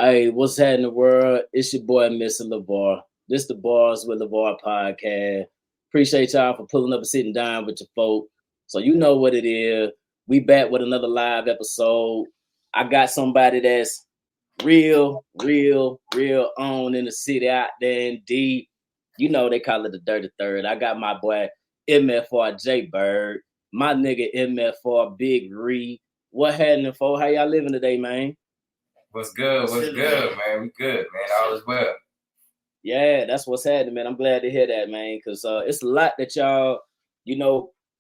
Hey, what's happening in the world? It's your boy, Mr. LeVar. This the Barz with LeVar podcast. Appreciate y'all for pulling up and sitting down with your folk. So you know what it is. We back with another live episode. I got somebody that's real on in the city out there in D. You know they call it the Dirty Third. I got my boy J Byrd, my nigga MFRBiGRi. What happening, folk? How y'all living today, man? What's good? What's good, man? We good, man. All is well. Yeah, that's what's happening, man. I'm glad to hear that, man, because it's a lot that y'all,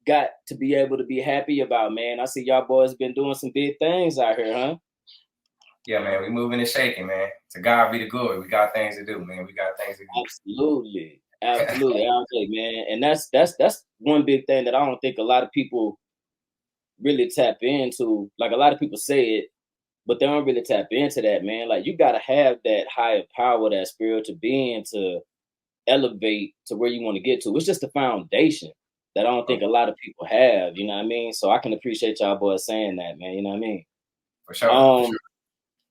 got to be able to be happy about, man. I see y'all boys been doing some big things out here, huh? Yeah, man. We moving and shaking, man. To God be the glory. We got things to do, man. We got things to do. Absolutely, man. And that's one big thing that I don't think a lot of people really tap into. Like a lot of people say it, but they don't really tap into that, man. Like you gotta have that higher power, that spiritual being to elevate to where you want to get to. It's just the foundation that I don't think a lot of people have, you know what I mean? So I can appreciate y'all boys saying that, man, you know what I mean? For sure.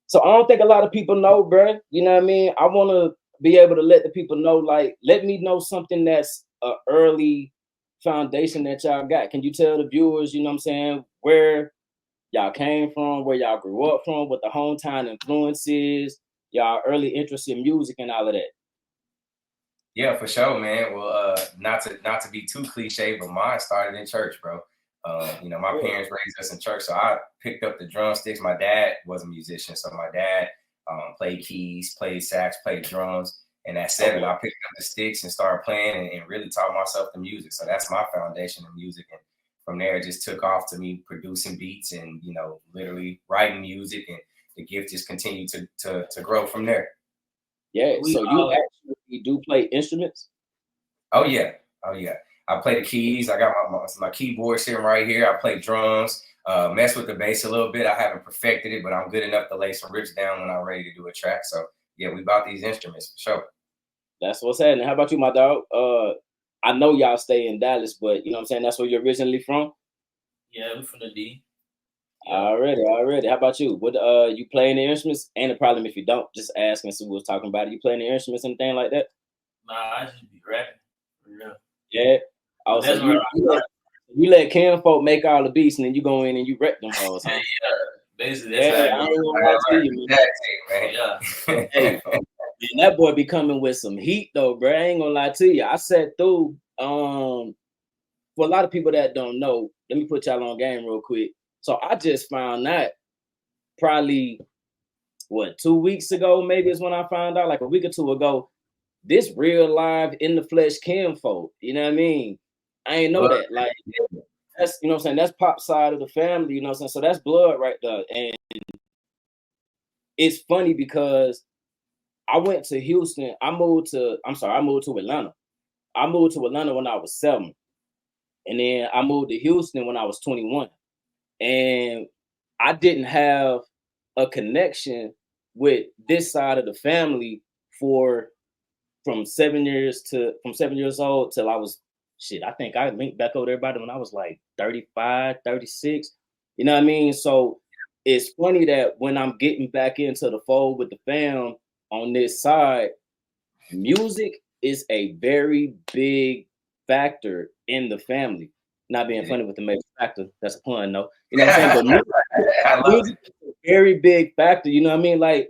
So I don't think a lot of people know, bro, you know what I mean? I want to be able to let the people know, like, let me know something that's an early foundation that y'all got. Can you tell the viewers, you know what I'm saying, where y'all came from, where y'all grew up from, what the hometown influence is, y'all early interest in music and all of that? Yeah, for sure, man. Well, not to be too cliche, but mine started in church, bro. My parents raised us in church, so I picked up the drumsticks. My dad was a musician, so my dad played keys, played sax, played drums. And at 7, I picked up the sticks and started playing and really taught myself the music. So that's my foundation of music. And from there, it just took off to me producing beats and, literally writing music. And the gift just continued to grow from there. Yeah, so you actually do play instruments? Oh yeah. I play the keys. I got my keyboard sitting right here. I play drums. Mess with the bass a little bit. I haven't perfected it, but I'm good enough to lay some riffs down when I'm ready to do a track. So yeah, we bought these instruments for sure. That's what's happening. How about you, my dog? I know y'all stay in Dallas, but you know what I'm saying? That's where you're originally from? Yeah, we're from the D. Yeah. Already. How about you? What you playing the instruments? Ain't a problem if you don't. Just ask and see what's talking about it. You playing the instruments, anything like that? Nah, I just be rapping. For real. Yeah. Also, you let Kim folk make all the beats and then you go in and you rep them hoes, huh? Yeah, basically that's I ain't gonna lie to you, man. Yeah. Hey, man, that boy be coming with some heat though, bro. I ain't gonna lie to you. I sat through for a lot of people that don't know, let me put y'all on game real quick. So I just found out probably 2 weeks ago, maybe is when I found out, like a week or two ago, this real live in the flesh kinfolk. You know what I mean? I ain't know that. Like that's, you know what I'm saying, that's Pop side of the family, you know what I'm saying? So that's blood right there. And it's funny because I went to Houston. I moved to Atlanta. I moved to Atlanta when I was 7. And then I moved to Houston when I was 21. And I didn't have a connection with this side of the family from 7 years old till I was I think I linked back over everybody when I was like 35, 36. You know what I mean? So it's funny that when I'm getting back into the fold with the fam on this side, music is a very big factor in the family. Not being funny with the Mayja Fakta, that's a pun, though. You know what I'm saying? But music is a very big factor. You know what I mean? Like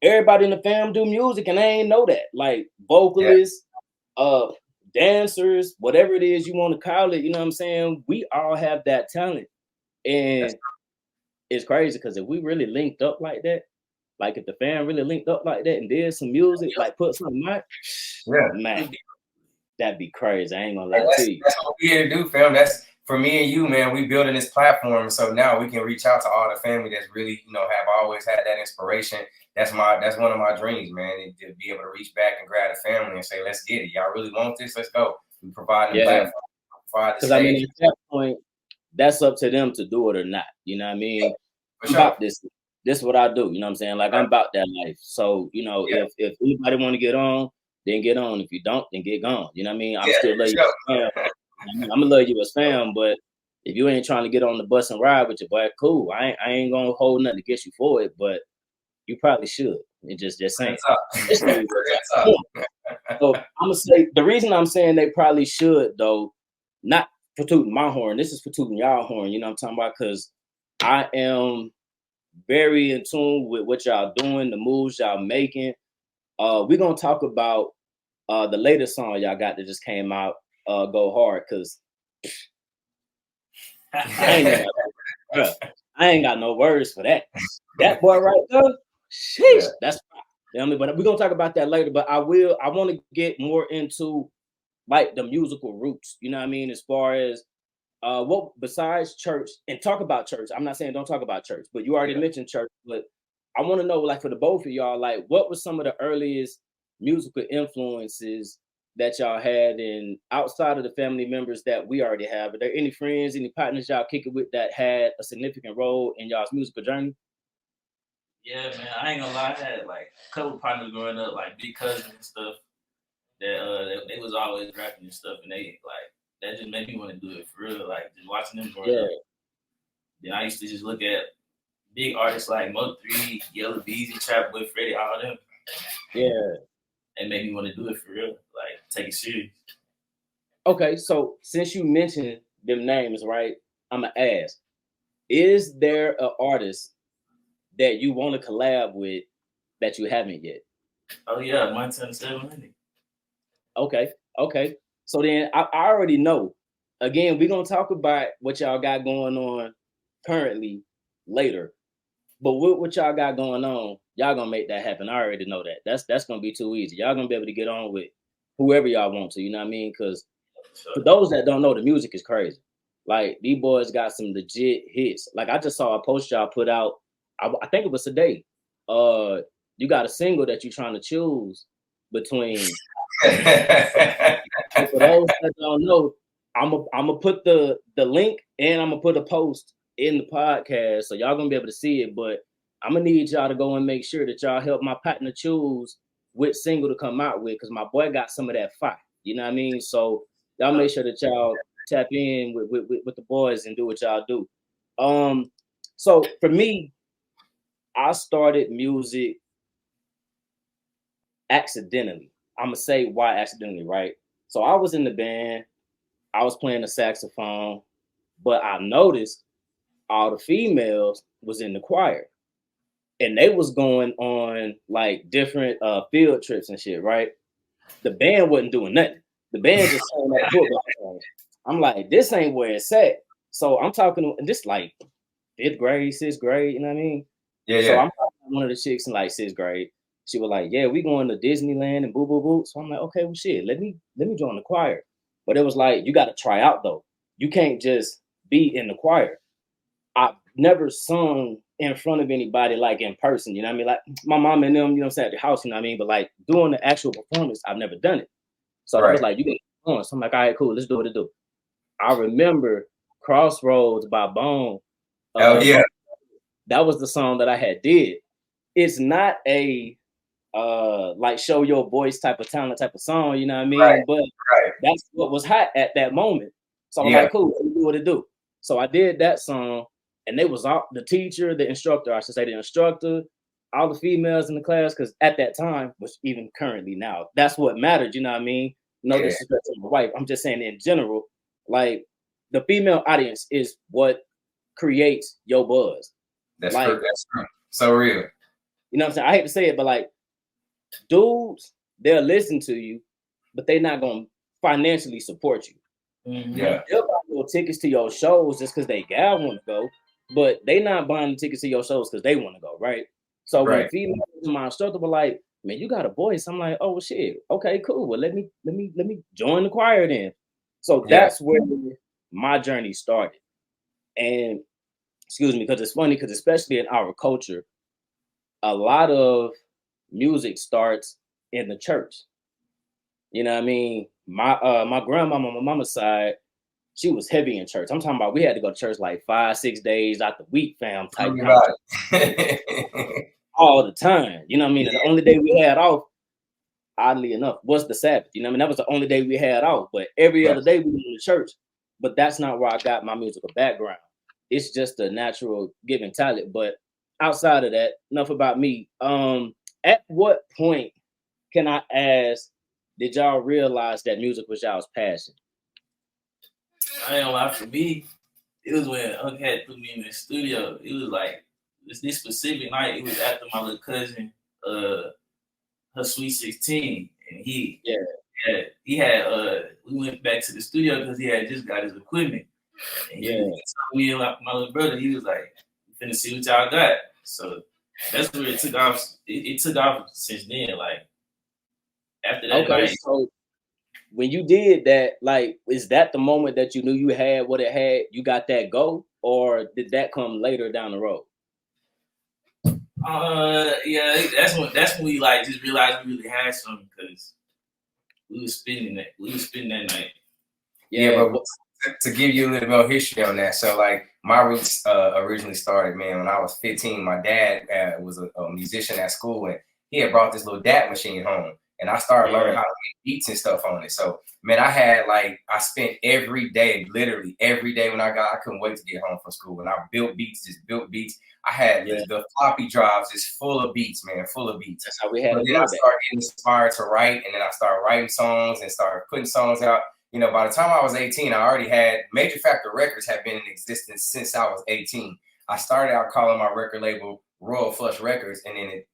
everybody in the fam do music, and I ain't know that. Like vocalists, dancers, whatever it is you want to call it. You know what I'm saying? We all have that talent, and it's crazy because if we really linked up like that, like if the fam really linked up like that and did some music, like put something out, man, that'd be crazy. I ain't gonna lie to you. That's what we here to do, fam. That's for me and you, man. We building this platform, so now we can reach out to all the family that's really, have always had that inspiration. That's one of my dreams, man. To be able to reach back and grab the family and say, "Let's get it. Y'all really want this? Let's go." We provide the platform, provide the stage. At that point, that's up to them to do it or not. You know what I mean? I'm about this. This is what I do. You know what I'm saying? Like I'm about that life. So if anybody want to get on, then get on. If you don't, then get gone. You know what I mean? I'm still love you as fam. I'm gonna love you as fam, but if you ain't trying to get on the bus and ride with your boy, cool. I ain't gonna hold nothing against you for it. But You probably should. It just saying. That's up. So I'm gonna say the reason I'm saying they probably should, though, not for tooting my horn. This is for tooting y'all horn. You know what I'm talking about? Because I am very in tune with what y'all doing, the moves y'all making. We're gonna talk about the latest song y'all got that just came out, Go Hard, because I ain't got no words for that. That boy right there, sheesh, that's but we're gonna talk about that later. But I want to get more into like the musical roots, you know what I mean, as far as what besides church, and talk about church. I'm not saying don't talk about church, but you already mentioned church. But I want to know, like, for the both of y'all, like, what was some of the earliest musical influences that y'all had, and outside of the family members that we already have, are there any friends, any partners y'all kick it with that had a significant role in y'all's musical journey? Yeah, man, I ain't gonna lie, I had like a couple partners growing up, like big cousins and stuff, that they was always rapping and stuff, and they like that just made me want to do it for real, like just watching them growing up. Then I used to just look at big artists like Mo3, Yellow Beezy, Trap Boy Freddy, all them. Yeah. And made me want to do it for real, like take it serious. Okay, so since you mentioned them names, right, I'm gonna ask, is there an artist that you want to collab with that you haven't yet? Oh yeah, Montana 700. Okay. So then I already know. Again, we're gonna talk about what y'all got going on currently later. But with what y'all got going on, y'all gonna make that happen. I already know that. That's gonna be too easy. Y'all gonna be able to get on with whoever y'all want to, you know what I mean? Because for those that don't know, the music is crazy. Like, these boys got some legit hits. Like, I just saw a post y'all put out, I think it was today. You got a single that you're trying to choose between. For those that don't know, I'm gonna put the link, and I'm gonna put a post in the podcast, so y'all gonna be able to see it. But I'm gonna need y'all to go and make sure that y'all help my partner choose which single to come out with, because my boy got some of that fire. You know what I mean? So y'all make sure that y'all tap in with the boys and do what y'all do. So for me, I started music accidentally. I'm gonna say why accidentally, right? So I was in the band, I was playing the saxophone, but I noticed all the females was in the choir, and they was going on like different field trips and shit, right? The band wasn't doing nothing. The band just saying that football. I'm like, this ain't where it's at. So I'm talking this like 5th grade, 6th grade, you know what I mean? So I'm talking to one of the chicks in like 6th grade. She was like, yeah, we going to Disneyland and boo boo boo. So I'm like, okay, well shit, let me join the choir. But it was like, you got to try out though. You can't just be in the choir. I've never sung in front of anybody like in person, you know what I mean? Like my mom and them, you know what I'm saying, at the house, you know what I mean? But like doing the actual performance, I've never done it. So I was like, you got to perform. So I'm like, all right, cool, let's do what it do. I remember Crossroads by Bone. Yeah. That was the song that I had did. It's not a like show your voice type of talent type of song, you know what I mean? But that's what was hot at that moment. So I'm like, cool, let's do what it do. So I did that song, and they was all the teacher, the instructor, I should say, the instructor, all the females in the class, because at that time, which even currently now, that's what mattered, you know what I mean? No disrespect to my wife. I'm just saying in general, like the female audience is what creates your buzz. That's like, that's true. So real. You know what I'm saying? I hate to say it, but like dudes, they'll listen to you, but they're not gonna financially support you. Mm-hmm. Yeah. They'll buy your tickets to your shows just because they got want to go, but they not buying the tickets to your shows because they want to go, right? So when females, my instructor were like, man, you got a voice. I'm like, oh shit, okay, cool. Well, let me join the choir then. So that's where my journey started. And excuse me, because it's funny, because especially in our culture, a lot of music starts in the church. You know what I mean? My grandmama on my mama's side, she was heavy in church. I'm talking about we had to go to church like 5-6 days out the week, fam, type all the time. You know what I mean? And the only day we had off, oddly enough, was the Sabbath. You know what I mean? That was the only day we had off. But every other day we were in the church. But that's not where I got my musical background. It's just a natural given talent. But outside of that, enough about me. At what point can I ask, did y'all realize that music was y'all's passion? I ain't gonna lie, for me, it was when Unc had threw me in the studio. It was like this specific night. It was after my little cousin, her sweet 16, and he had we went back to the studio because he had just got his equipment. And he told me and my little brother, he was like, "We finna see what y'all got." So that's where it took off. It took off since then. Like after that night. So when you did that, like, is that the moment that you knew you had what it had? You got that go, or did that come later down the road? Yeah, that's when we like just realized we really had something because we was spinning that night. Yeah, but to give you a little more history on that, so like my roots originally started, man, when I was 15. My dad was a musician at school, and he had brought this little DAT machine home, and I started learning how to make beats and stuff on it. So man, I spent every day, literally every day when I couldn't wait to get home from school, and I built beats. I had the floppy drives just full of beats, man, full of beats. That's how we had it. Then I started getting inspired to write, and then I started writing songs and started putting songs out. You know, by the time I was 18, I already had Mayja Fakta records had been in existence since I was 18. I started out calling my record label Royal Flush Records, and then it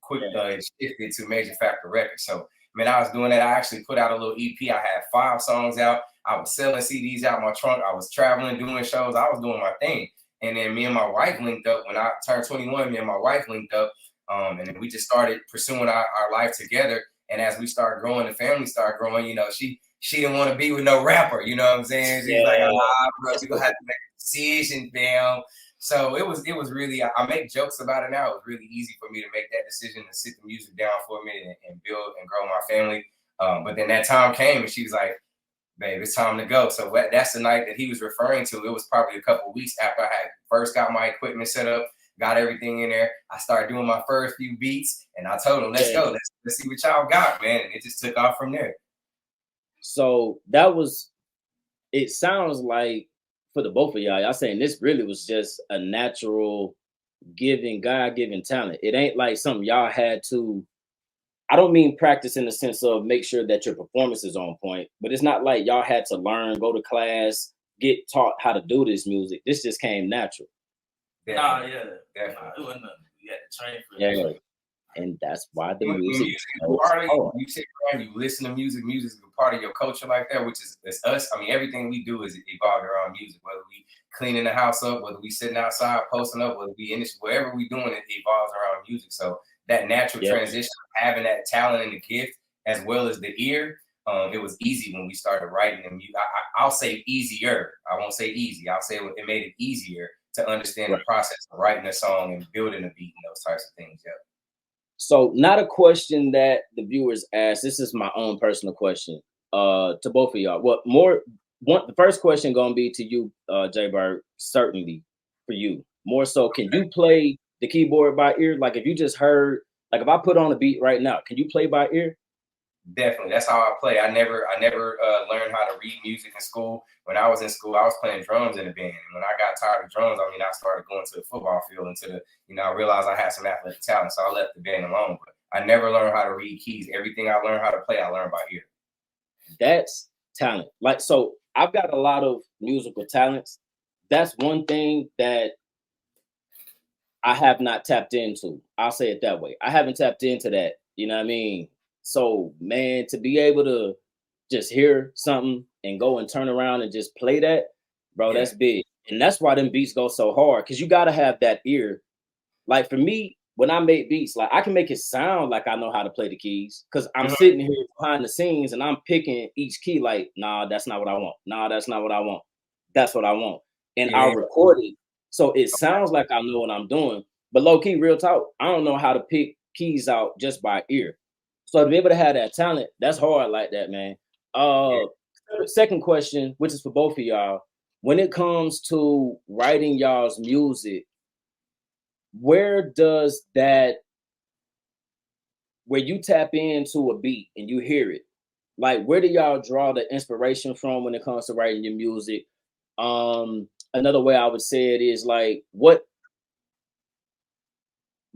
shifted to Mayja Fakta Records. So, man, I was doing that. I actually put out a little EP. I had 5 songs out. I was selling CDs out my trunk. I was traveling, doing shows. I was doing my thing. And then me and my wife linked up. When I turned 21, me and my wife linked up. And then we just started pursuing our life together. And as we started growing, the family started growing, you know, she didn't want to be with no rapper, you know what I'm saying? She's like, bro, we gonna have to make a decision, fam. So it was really, I make jokes about it now. It was really easy for me to make that decision to sit the music down for a minute and build and grow my family. But then that time came and she was like, babe, it's time to go. So that's the night that he was referring to. It was probably a couple of weeks after I had first got my equipment set up, got everything in there. I started doing my first few beats, and I told him, let's go. Let's see what y'all got, man. And it just took off from there. So it sounds like for the both of y'all saying this really was just a natural God-given talent. It ain't like something y'all had to, I don't mean practice in the sense of make sure that your performance is on point, but it's not like y'all had to learn, go to class, get taught how to do this music. This just came natural. Definitely. It wasn't you had to train for it. And that's why the music you sit around, you listen to music is a part of your culture like that, which is us. I mean, everything we do is evolved around music, whether we cleaning the house up, whether we sitting outside posting up, whether we in this, wherever we doing it evolves around music. So that natural transition of having that talent and the gift as well as the ear, it was easy when we started writing them. I'll say easier. I won't say easy. I'll say it made it easier to understand the process of writing a song and building a beat and those types of things. Yeah. So not a question that the viewers ask. This is my own personal question to both of y'all. The first question gonna be to you, J Byrd, certainly for you. More so, can you play the keyboard by ear? Like if you just heard, like if I put on a beat right now, can you play by ear? Definitely. That's how I play. I never learned how to read music in school. When I was in school, I was playing drums in a band. And when I got tired of drums, I started going to the football field I realized I had some athletic talent. So I left the band alone. But I never learned how to read keys. Everything I learned how to play, I learned by ear. That's talent. Like, so I've got a lot of musical talents. That's one thing that I have not tapped into. I'll say it that way. I haven't tapped into that. You know what I mean? So, man, to be able to just hear something and go and turn around and just play that, bro, that's big. And that's why them beats go so hard, because you got to have that ear. Like for me, when I make beats, like I can make it sound like I know how to play the keys, because I'm sitting here behind the scenes and I'm picking each key like, nah, that's not what I want. Nah, that's not what I want. That's what I want. And I'll record it. So it sounds like I know what I'm doing. But low key, real talk, I don't know how to pick keys out just by ear. So to be able to have that talent, that's hard like that, man. Second question, which is for both of y'all. When it comes to writing y'all's music, where you tap into a beat and you hear it, like where do y'all draw the inspiration from when it comes to writing your music? Another way I would say it is like, what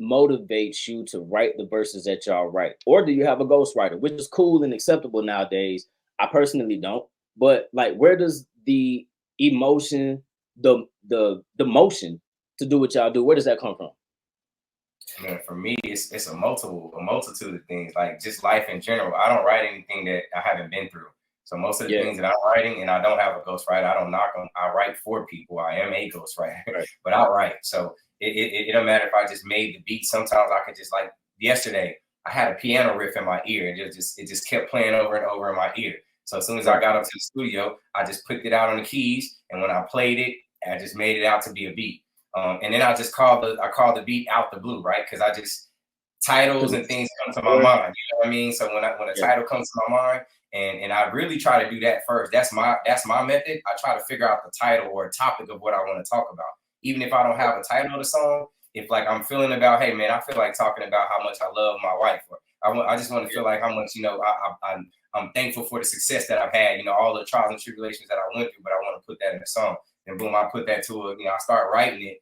motivates you to write the verses that y'all write? Or do you have a ghostwriter, which is cool and acceptable nowadays? I personally don't. But like, where does the emotion, the motion to do what y'all do, where does that come from? Man, for me, it's a multitude of things, like just life in general. I don't write anything that I haven't been through. So most of the things that I'm writing, and I don't have a ghostwriter, I don't knock them. I write for people. I am a ghostwriter, but I write. So it don't matter if I just made the beat. Sometimes I could just, like yesterday, I had a piano riff in my ear, and it just kept playing over and over in my ear. So as soon as I got up to the studio, I just put it out on the keys, and when I played it, I just made it out to be a beat. And then I just call the beat out the blue, right? Because I just titles and things come to my mind. You know what I mean? So when a title comes to my mind, and I really try to do that first. That's my method. I try to figure out the title or a topic of what I want to talk about. Even if I don't have a title of the song, if like I'm feeling about, hey man, I feel like talking about how much I love my wife, or I just want to feel like how much, you know, I'm thankful for the success that I've had, you know, all the trials and tribulations that I went through, but I want to put that in a song. And boom, I put that to I start writing it.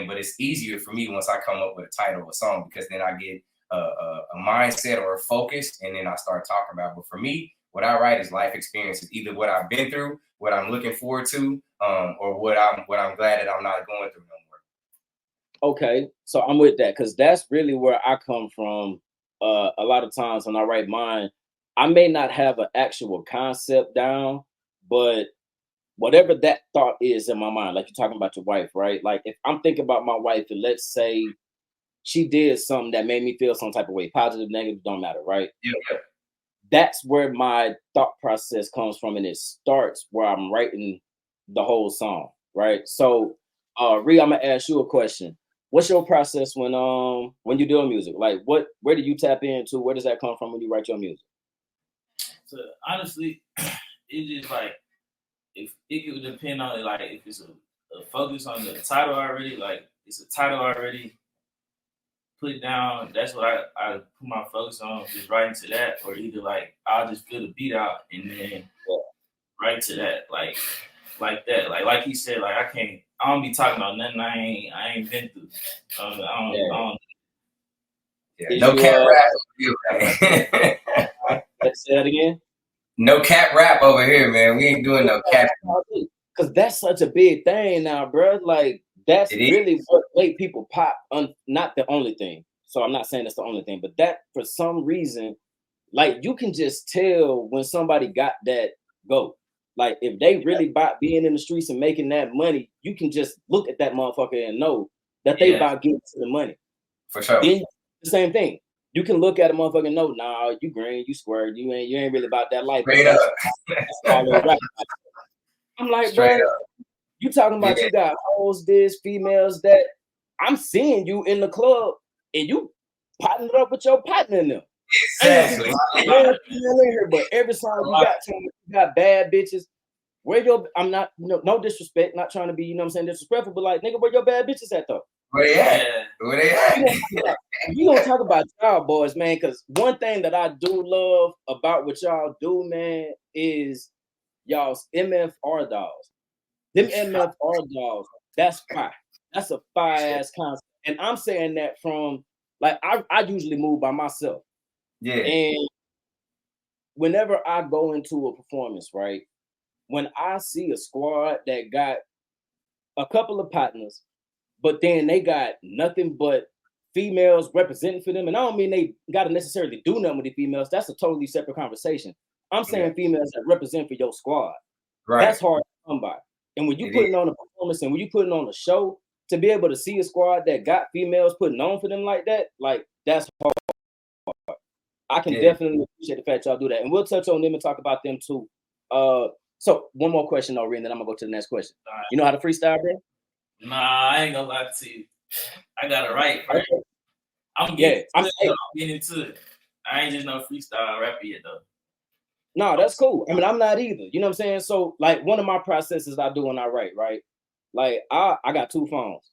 But it's easier for me once I come up with a title of a song, because then I get a mindset or a focus, and then I start talking about it. But for me, what I write is life experiences, either what I've been through, what I'm looking forward to, or what I'm glad that I'm not going through no more. Okay, so I'm with that, because that's really where I come from. A lot of times when I write mine, I may not have an actual concept down, but whatever that thought is in my mind, like you're talking about your wife, right? Like if I'm thinking about my wife, and let's say she did something that made me feel some type of way, positive, negative, don't matter, right? Yeah. That's where my thought process comes from, and it starts where I'm writing the whole song, right? So, Ree, I'm gonna ask you a question. What's your process when you're doing music? Like, where do you tap into? Where does that come from when you write your music? So honestly, it's just like, if it would depend on, like, if it's a focus on the title already, like it's a title already put down, that's what I put my focus on, just writing to that, or either like I'll just fill the beat out and then write to that, like that, like he said, like I don't be talking about nothing I ain't been through. I don't no cat rap. Let's say that again. No cap rap over here, man. We ain't doing no cap. Because that's such a big thing now, bro. Like that's really what made people pop. Not the only thing. So I'm not saying that's the only thing, but that for some reason, like you can just tell when somebody got that go. Like if they really about being in the streets and making that money, you can just look at that motherfucker and know that they about getting to the money. For sure. Then the same thing. You can look at a motherfucker and know, nah, you green, you square, you ain't really about that life. I'm like, bro, you talking about you got hoes, this, females, that. I'm seeing you in the club and you partnered up with your partner in them. Exactly. But every song you got bad bitches. Where your, I'm not, no disrespect, not trying to be, disrespectful, but like, nigga, where your bad bitches at though? Where they at? We gonna talk about y'all boys, man, because one thing that I do love about what y'all do, man, is y'all's MFRDollz. Them MFRDollz, that's fire. That's a fire-ass concept. And I'm saying that from, like, I usually move by myself. Yeah. And whenever I go into a performance, right, when I see a squad that got a couple of partners, but then they got nothing but females representing for them. And I don't mean they got to necessarily do nothing with the females. That's a totally separate conversation. I'm saying females that represent for your squad. Right. That's hard to come by. And when you putting on a performance and when you putting on a show, to be able to see a squad that got females putting on for them like that, like that's hard. I can definitely appreciate the fact y'all do that. And we'll touch on them and talk about them too. So one more question, though, and then I'm gonna go to the next question. Right. You know how to freestyle, bro? Nah, I ain't gonna lie to you. I got it right. I'm getting into it. I ain't just no freestyle rapper yet, though. No, that's cool. I mean, I'm not either. You know what I'm saying? So, like, one of my processes I do when I write, right? Like, I got two phones.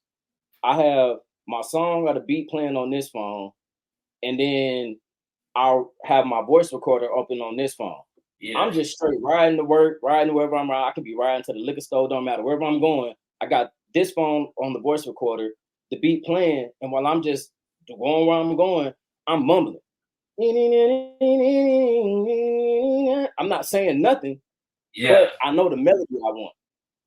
I have my song or the beat playing on this phone, and then I'll have my voice recorder open on this phone. Yeah. I'm just straight riding to work, riding to wherever I'm riding. I could be riding to the liquor store, don't matter. Wherever I'm going, I got this phone on the voice recorder, the beat playing, and while I'm just going where I'm going, I'm mumbling. I'm not saying nothing, but I know the melody I want.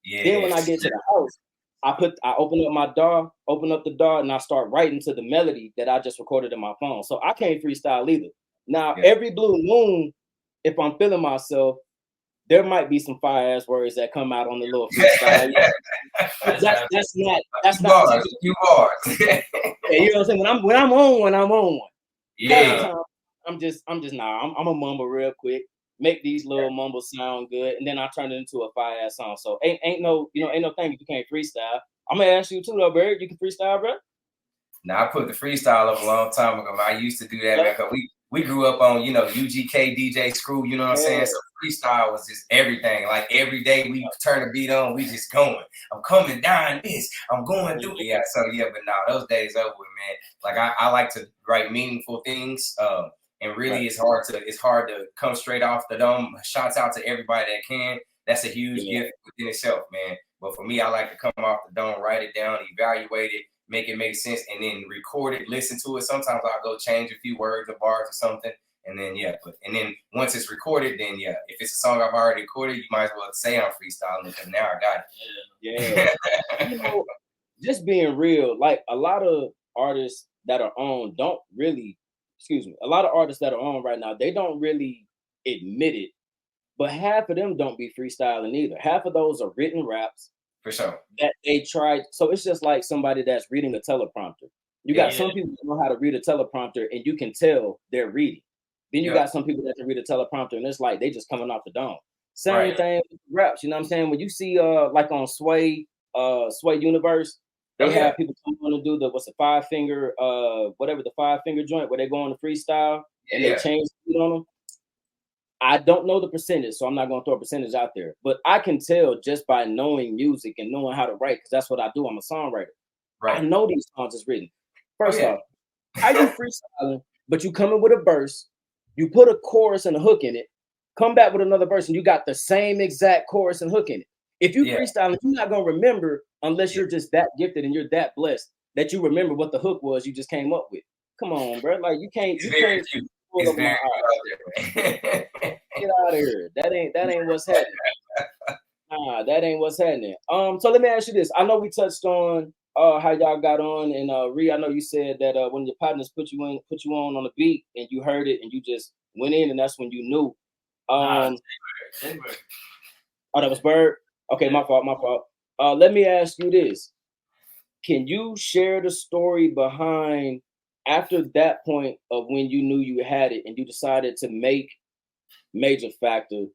Then when I get to the house, I open up the DAW, and I start writing to the melody that I just recorded in my phone. So I can't freestyle either. Now, every blue moon, if I'm feeling myself, there might be some fire ass words that come out on the little freestyle. That's not you are. Yeah, you know what I'm saying? When I'm on one. Yeah. I'm just I'm a mumble real quick, make these little mumbles sound good, and then I turn it into a fire ass song. So ain't no thing if you can't freestyle. I'm gonna ask you too, though, Byrd. You can freestyle, bro? Now I put the freestyle up a long time ago. I used to do that, man, because we grew up on, UGK, DJ Screw, you know what I'm saying? So freestyle was just everything. Like every day we turn the beat on, we just going. I'm coming down this, I'm going through it. But now those days over with, man. Like I like to write meaningful things. And really it's hard to come straight off the dome. Shouts out to everybody that can. That's a huge gift within itself, man. But for me, I like to come off the dome, write it down, evaluate it, make it make sense, and then record it, listen to it. Sometimes I'll go change a few words or bars or something. And then, and then once it's recorded, then if it's a song I've already recorded, you might as well say I'm freestyling because now I got it. Yeah. Just being real, like a lot of artists that are on a lot of artists that are on right now, they don't really admit it, but half of them don't be freestyling either. Half of those are written raps. For sure. That they tried. So it's just like somebody that's reading a teleprompter. You got some people that know how to read a teleprompter and you can tell they're reading. Then you got some people that can read a teleprompter and it's like they just coming off the dome. Same thing with raps, you know what I'm saying? When you see like on Sway Universe, they have people come on to do the 5-finger, whatever the 5-finger joint where they go on the freestyle and they change the beat on them. I don't know the percentage, so I'm not going to throw a percentage out there. But I can tell just by knowing music and knowing how to write, because that's what I do. I'm a songwriter. I know these songs is written. First off, how you freestyling, but you come in with a verse, you put a chorus and a hook in it, come back with another verse, and you got the same exact chorus and hook in it. If you freestyling, you're not going to remember unless you're just that gifted and you're that blessed that you remember what the hook was you just came up with. Come on, bro. Like you can't. Get out of here. That ain't what's happening. Nah, that ain't what's happening. So let me ask you this. I know we touched on how y'all got on, and Ree, I know you said that when your partners put you on the beat and you heard it and you just went in and that's when you knew. J Byrd. Oh, that was Byrd? Okay, my fault. Let me ask you this. Can you share the story behind after that point of when you knew you had it and you decided to make Mayja Fakta,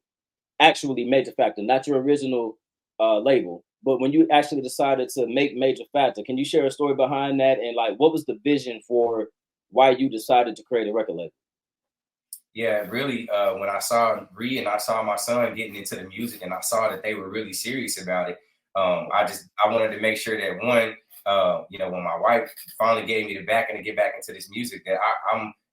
not your original label, but when you actually decided to make Mayja Fakta, can you share a story behind that and like what was the vision for why you decided to create a record label? Yeah, really, when I saw Ree and I saw my son getting into the music and I saw that they were really serious about it, I wanted to make sure that one, when my wife finally gave me the backing to get back into this music, that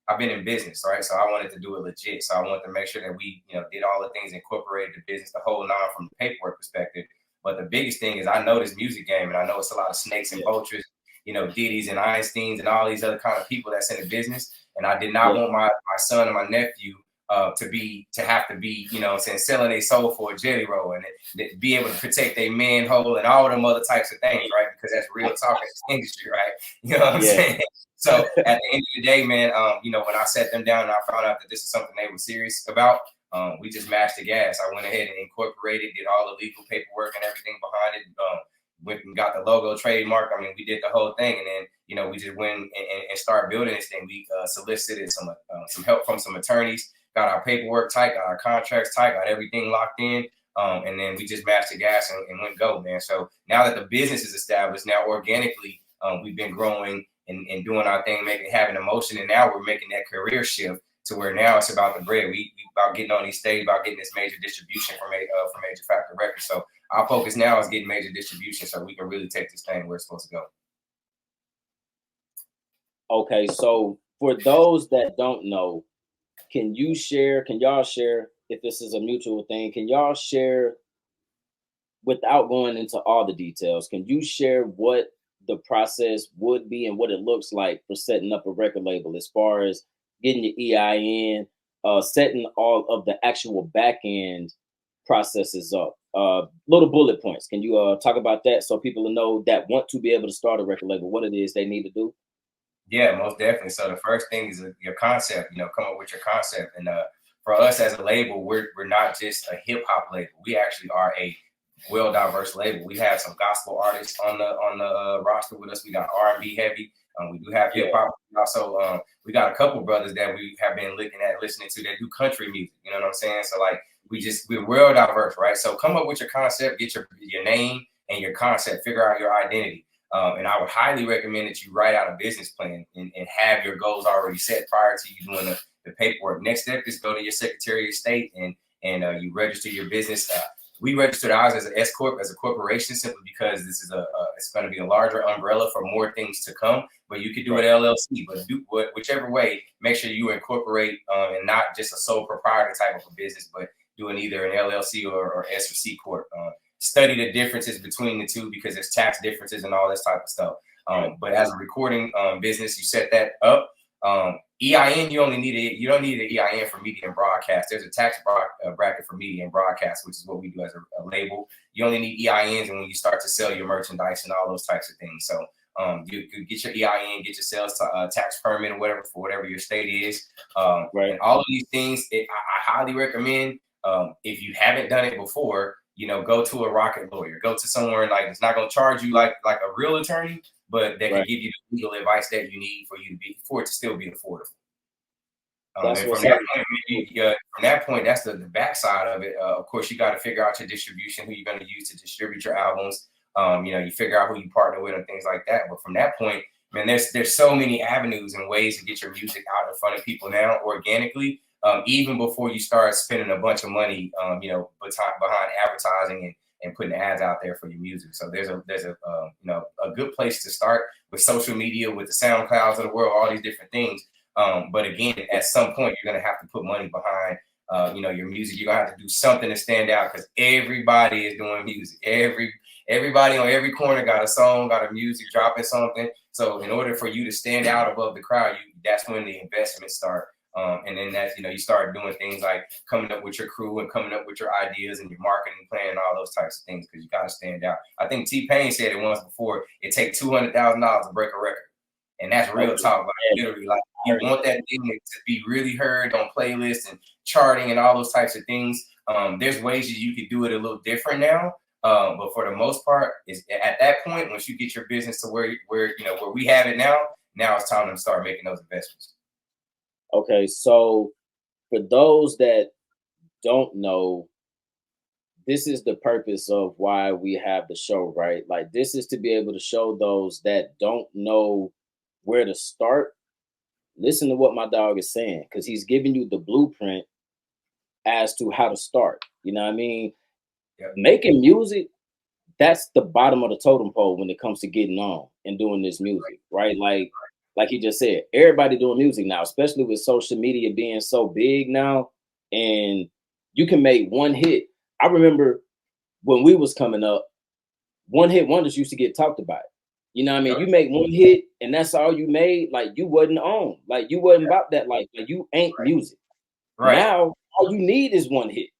I've been in business, right? So I wanted to do it legit. So I wanted to make sure that we, did all the things, incorporated the business, the whole nine from the paperwork perspective. But the biggest thing is I know this music game and I know it's a lot of snakes and vultures, Diddy's and Einsteins and all these other kind of people that's in the business. And I did not want my son and my nephew to have to be, selling their soul for a jelly roll and be able to protect their manhole and all them other types of things, right? Because that's real talk in this industry, right? You know what I'm saying? So at the end of the day, man, when I sat them down and I found out that this is something they were serious about, we just mashed the gas. I went ahead and incorporated, did all the legal paperwork and everything behind it. Went and got the logo trademark. I mean, we did the whole thing, and then we just went and started building this thing. We solicited some help from some attorneys, got our paperwork tight, got our contracts tight, got everything locked in, and then we just mashed the gas and went go, man. So now that the business is established, now organically we've been growing and doing our thing, having emotion, and now we're making that career shift to where now it's about the bread. We about getting on these stages, about getting this major distribution from Mayja Fakta Records. So our focus now is getting major distribution so we can really take this thing where it's supposed to go. Okay, so for those that don't know, can y'all share, if this is a mutual thing, can y'all share, without going into all the details, can you share what the process would be and what it looks like for setting up a record label, as far as getting your EIN, setting all of the actual back end processes up. Little bullet points. Can you talk about that so people will know that want to be able to start a record label, what it is they need to do? Yeah, most definitely. So the first thing is your concept. Come up with your concept. And for us as a label, we're not just a hip hop label. We actually are a well diverse label. We have some gospel artists on the roster with us. We got R&B heavy. We do have hip hop. Also, we got a couple brothers that we have been listening to that do country music. You know what I'm saying? So like we're well diverse, right? So come up with your concept, get your name and your concept, figure out your identity. And I would highly recommend that you write out a business plan and have your goals already set prior to you doing the paperwork. Next step is go to your Secretary of State and you register your business. We registered ours as an S corp, as a corporation, simply because this is it's going to be a larger umbrella for more things to come. But you could do an LLC, but do whichever way. Make sure you incorporate and not just a sole proprietor type of a business, but doing either an LLC or S or C corp. Study the differences between the two because there's tax differences and all this type of stuff. But as a recording business, you set that up. EIN, you don't need an EIN for media and broadcast. There's a tax bracket for media and broadcast, which is what we do as a label. You only need EINs when you start to sell your merchandise and all those types of things. So you get your EIN, get your sales tax permit or whatever for whatever your state is. And all of these things, I highly recommend, if you haven't done it before, go to a rocket lawyer, go to somewhere like it's not going to charge you like a real attorney, but that can give you the legal advice that you need for it to still be affordable. And from that point, that's the backside of it. Of course, you got to figure out your distribution, who you're going to use to distribute your albums. You figure out who you partner with and things like that. But from that point, man, there's so many avenues and ways to get your music out in front of people now organically. Even before you start spending a bunch of money, behind advertising and putting ads out there for your music. So there's a good place to start with social media, with the SoundClouds of the world, all these different things. But again, at some point, you're going to have to put money behind, your music. You're going to have to do something to stand out because everybody is doing music. Everybody on every corner got a song, got a music, dropping something. So in order for you to stand out above the crowd, that's when the investments start. And then that's, you start doing things like coming up with your crew and coming up with your ideas and your marketing plan and all those types of things because you got to stand out. I think T-Pain said it once before, it takes $200,000 to break a record. And that's real talk. Like, literally, like you want that thing to be really heard on playlists and charting and all those types of things. There's ways that you could do it a little different now. But for the most part, is at that point, once you get your business to where we have it now it's time to start making those investments. Okay, so for those that don't know, this is the purpose of why we have the show, right? Like this is to be able to show those that don't know where to start. Listen to what my dog is saying, because he's giving you the blueprint as to how to start. You know what I mean? Yep. Making music, that's the bottom of the totem pole when it comes to getting on and doing this music, right? Like he just said, everybody doing music now, especially with social media being so big now, and you can make one hit. I remember when we was coming up, one hit wonders used to get talked about. You know what I mean? You make one hit and that's all you made. Like you wasn't on. Like you wasn't about that life. Like you ain't music. Right. Now all you need is one hit.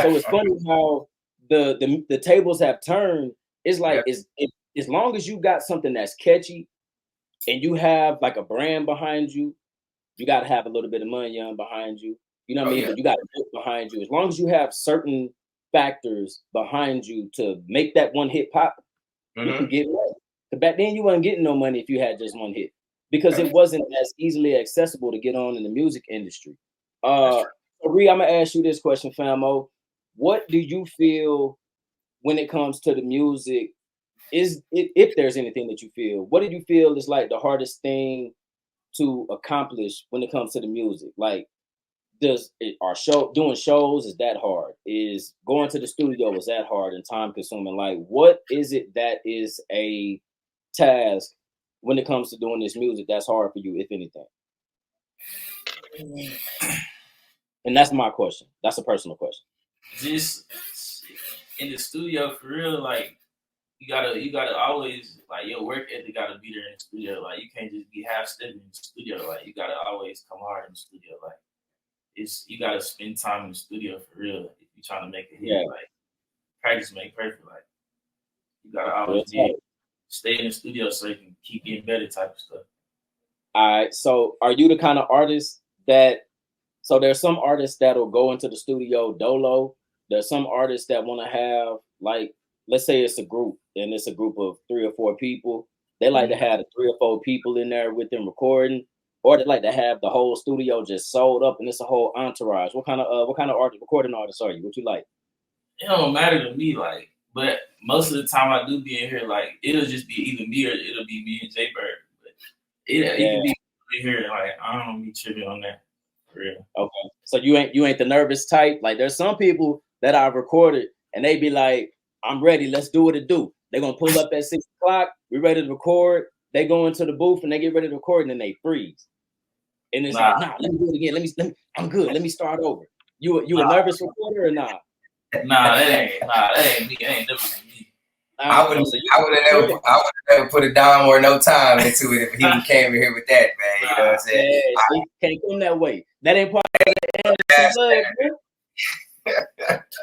So it's funny how the tables have turned. It's like as long as you got something that's catchy and you have like a brand behind you, you got to have a little bit of money behind you. You know what I mean? But you got a book behind you. As long as you have certain factors behind you to make that one hit pop, you can get money. But back then, you wasn't getting no money if you had just one hit because it wasn't as easily accessible to get on in the music industry. Ree, I'm gonna ask you this question, Famo. What do you feel when it comes to the music? If there's anything that you feel, what do you feel is like the hardest thing to accomplish when it comes to the music? Like, doing shows, is that hard? Is going to the studio, is that hard and time consuming? Like, what is it that is a task when it comes to doing this music that's hard for you, if anything? And that's my question. That's a personal question. Just in the studio, for real, like, you gotta always like your work ethic gotta be there in the studio. Like you can't just be half stepping in the studio. Like you gotta always come hard in the studio. Like you gotta spend time in the studio for real if you're trying to make a hit. Yeah. Like practice make perfect. Like you gotta always stay in the studio so you can keep getting better type of stuff. All right. So are you the kind of artist that so there's some artists that'll go into the studio dolo. There's some artists that want to have like, let's say it's a group and it's a group of 3 or 4 people. They like to have the 3 or 4 people in there with them recording, or they like to have the whole studio just sold up and it's a whole entourage. What kind of artist, recording artist are you? What you like? It don't matter to me, like, but most of the time I do be in here, like it'll just be either me or it'll be me and J Byrd. But it can be in here, like I don't be tripping on that. For real. Okay. So you ain't the nervous type. Like there's some people that I've recorded and they be like, I'm ready, let's do what it do. They're gonna pull up at 6 o'clock, we ready to record. They go into the booth and they get ready to record and then they freeze. And it's like, nah, let me do it again. Let me I'm good. Let me start over. You a nervous recorder or not? Nah, that ain't me. It ain't never been me. I would have never put a dime or no time into it if he came in here with that, man. You know what I'm saying? Yeah, can't come that way. That ain't part of the Anderson blood, bro.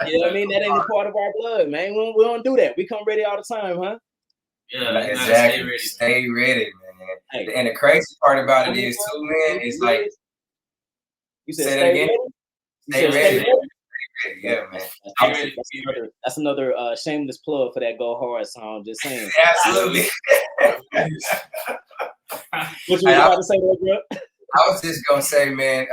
You know what I mean? That ain't a part of our blood, man. We don't do that. We come ready all the time, huh? Yeah, exactly. Stay ready, man. Hey. And the crazy part about it is too, man. It's like you said, say that again. Stay ready. Yeah, man. That's another shameless plug for that Go Hard song. Just saying. Absolutely. What you about to say, bro? I was just gonna say, man,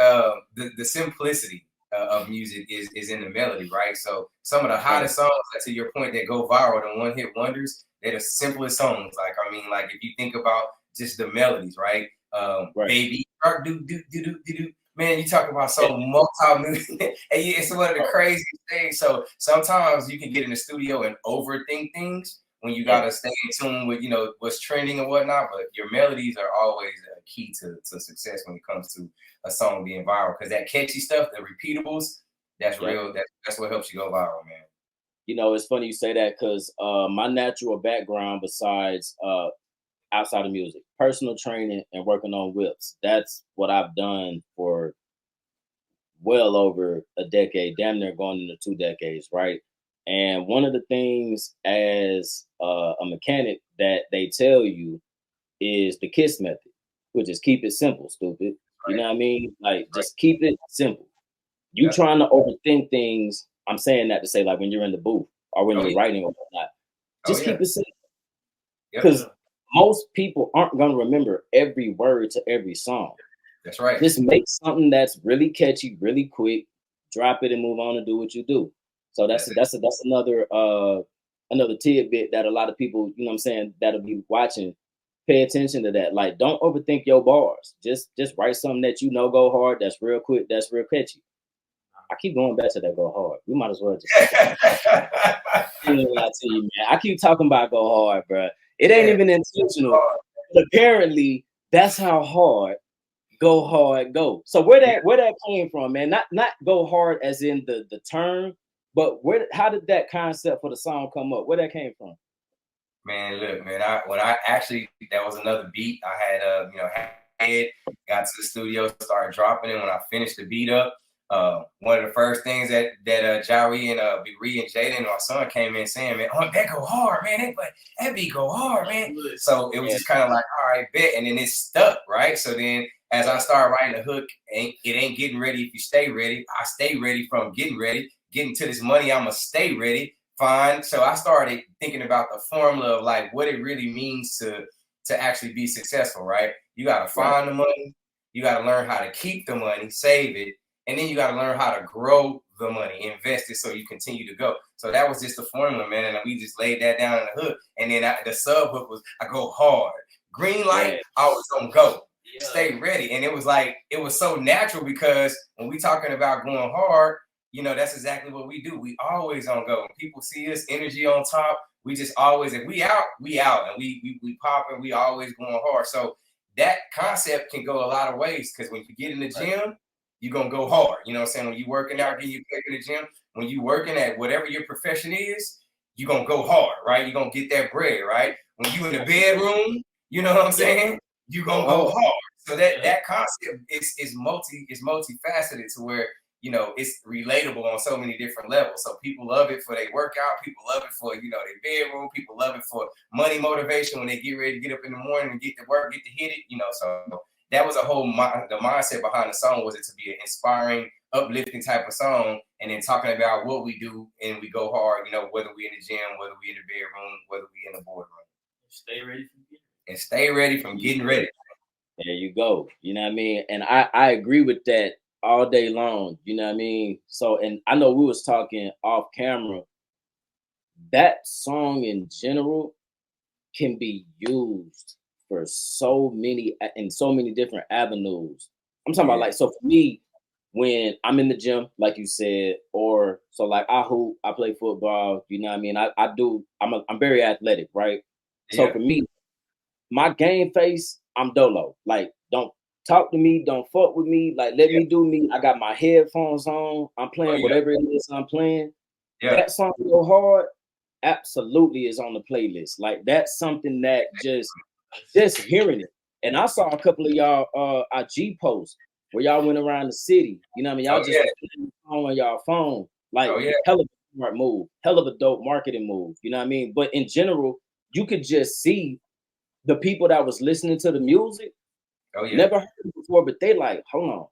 the simplicity of music is in the melody, right? So some of the hottest songs, to your point, that go viral, the one-hit wonders, they're the simplest songs. Like, I mean, like if you think about just the melodies, right? Baby, do. Man, you talk about so multi-million, and it's one of the craziest things. So sometimes you can get in the studio and overthink things when you gotta stay in tune with, you know, what's trending and whatnot. But your melodies are always a key to success when it comes to a song being viral, because that catchy stuff, the repeatables, that's real. That's what helps you go viral, man. You know, it's funny you say that because my natural background, besides outside of music, personal training and working on whips. That's what I've done for well over a decade, damn near going into 2 decades, right? And one of the things as a mechanic that they tell you is the KISS method, which is keep it simple, stupid. You know what I mean? Like, just keep it simple. You trying to overthink things. I'm saying that to say, like, when you're in the booth or when you're writing or whatnot, just keep it simple. Because most people aren't going to remember every word to every song. That's right. Just make something that's really catchy, really quick, drop it and move on and do what you do. So that's another tidbit that a lot of people, you know what I'm saying, that'll be watching, pay attention to that. Like, don't overthink your bars. Just write something that you know go hard, that's real quick, that's real catchy. I keep going back to that go hard. We might as well just I tell you, man. I keep talking about go hard, bro. It ain't even intentional. But apparently, that's how hard go hard go. So where that came from, man? Not go hard as in the term, but how did that concept for the song come up? Where that came from? Man, look, man. That was another beat. I had got to the studio, started dropping it. When I finished the beat up, one of the first things that J.U.I.C.E and BiGRi and Jayden, my son, came in saying, man, oh, that go hard, man. That beat go hard, man. So it was just kind of like, all right, bet. And then it stuck, right? So then as I started writing the hook, it ain't getting ready if you stay ready. I stay ready from getting ready. Getting to this money, I'ma stay ready. Fine. So I started thinking about the formula of like what it really means to actually be successful, right? You got to find the money. You got to learn how to keep the money, save it. And then you got to learn how to grow the money, invest it so you continue to go. So that was just the formula, man. And we just laid that down in the hook. And then the sub hook was, I go hard. Green light, I was going to go. Stay ready. And it was so natural because when we talking about going hard, you know, that's exactly what we do. We always on go. When people see us, energy on top, we just always, if we out, and we pop and we always going hard. So that concept can go a lot of ways because when you get in the gym, you're going to go hard. You know what I'm saying? When you're working out, getting you in the gym, when you're working at whatever your profession is, you're gonna go hard, right? You're gonna get that bread, right? When you in the bedroom, you know what I'm saying? You're gonna go hard. So that concept is multifaceted to where, you know, it's relatable on so many different levels. So people love it for their workout, people love it for, you know, their bedroom, people love it for money motivation when they get ready to get up in the morning and get to work, get to hit it, you know. So that was a whole the mindset behind the song, was it to be an inspiring, uplifting type of song, and then talking about what we do and we go hard, you know, whether we in the gym, whether we in the bedroom, whether we in the boardroom. Stay ready from getting ready. And stay ready from getting ready. There you go. You know what I mean? And I agree with that all day long. You know what I mean? So, and I know we was talking off camera. That song in general can be used for so many different avenues. I'm talking about, like, so for me, when I'm in the gym, like you said, or so like I hoop, I play football, you know what I mean? I'm very athletic, right? So for me, my game face, I'm dolo. Like, don't talk to me, don't fuck with me. Like, let me do me. I got my headphones on. I'm playing whatever it is I'm playing. That song go hard, absolutely is on the playlist. Like, that's something that just hearing it. And I saw a couple of y'all IG posts where y'all went around the city. You know what I mean? Y'all just playing on y'all phone. Like, hell of a smart move, hell of a dope marketing move. You know what I mean? But in general, you could just see the people that was listening to the music, never heard it before, but they like, hold on.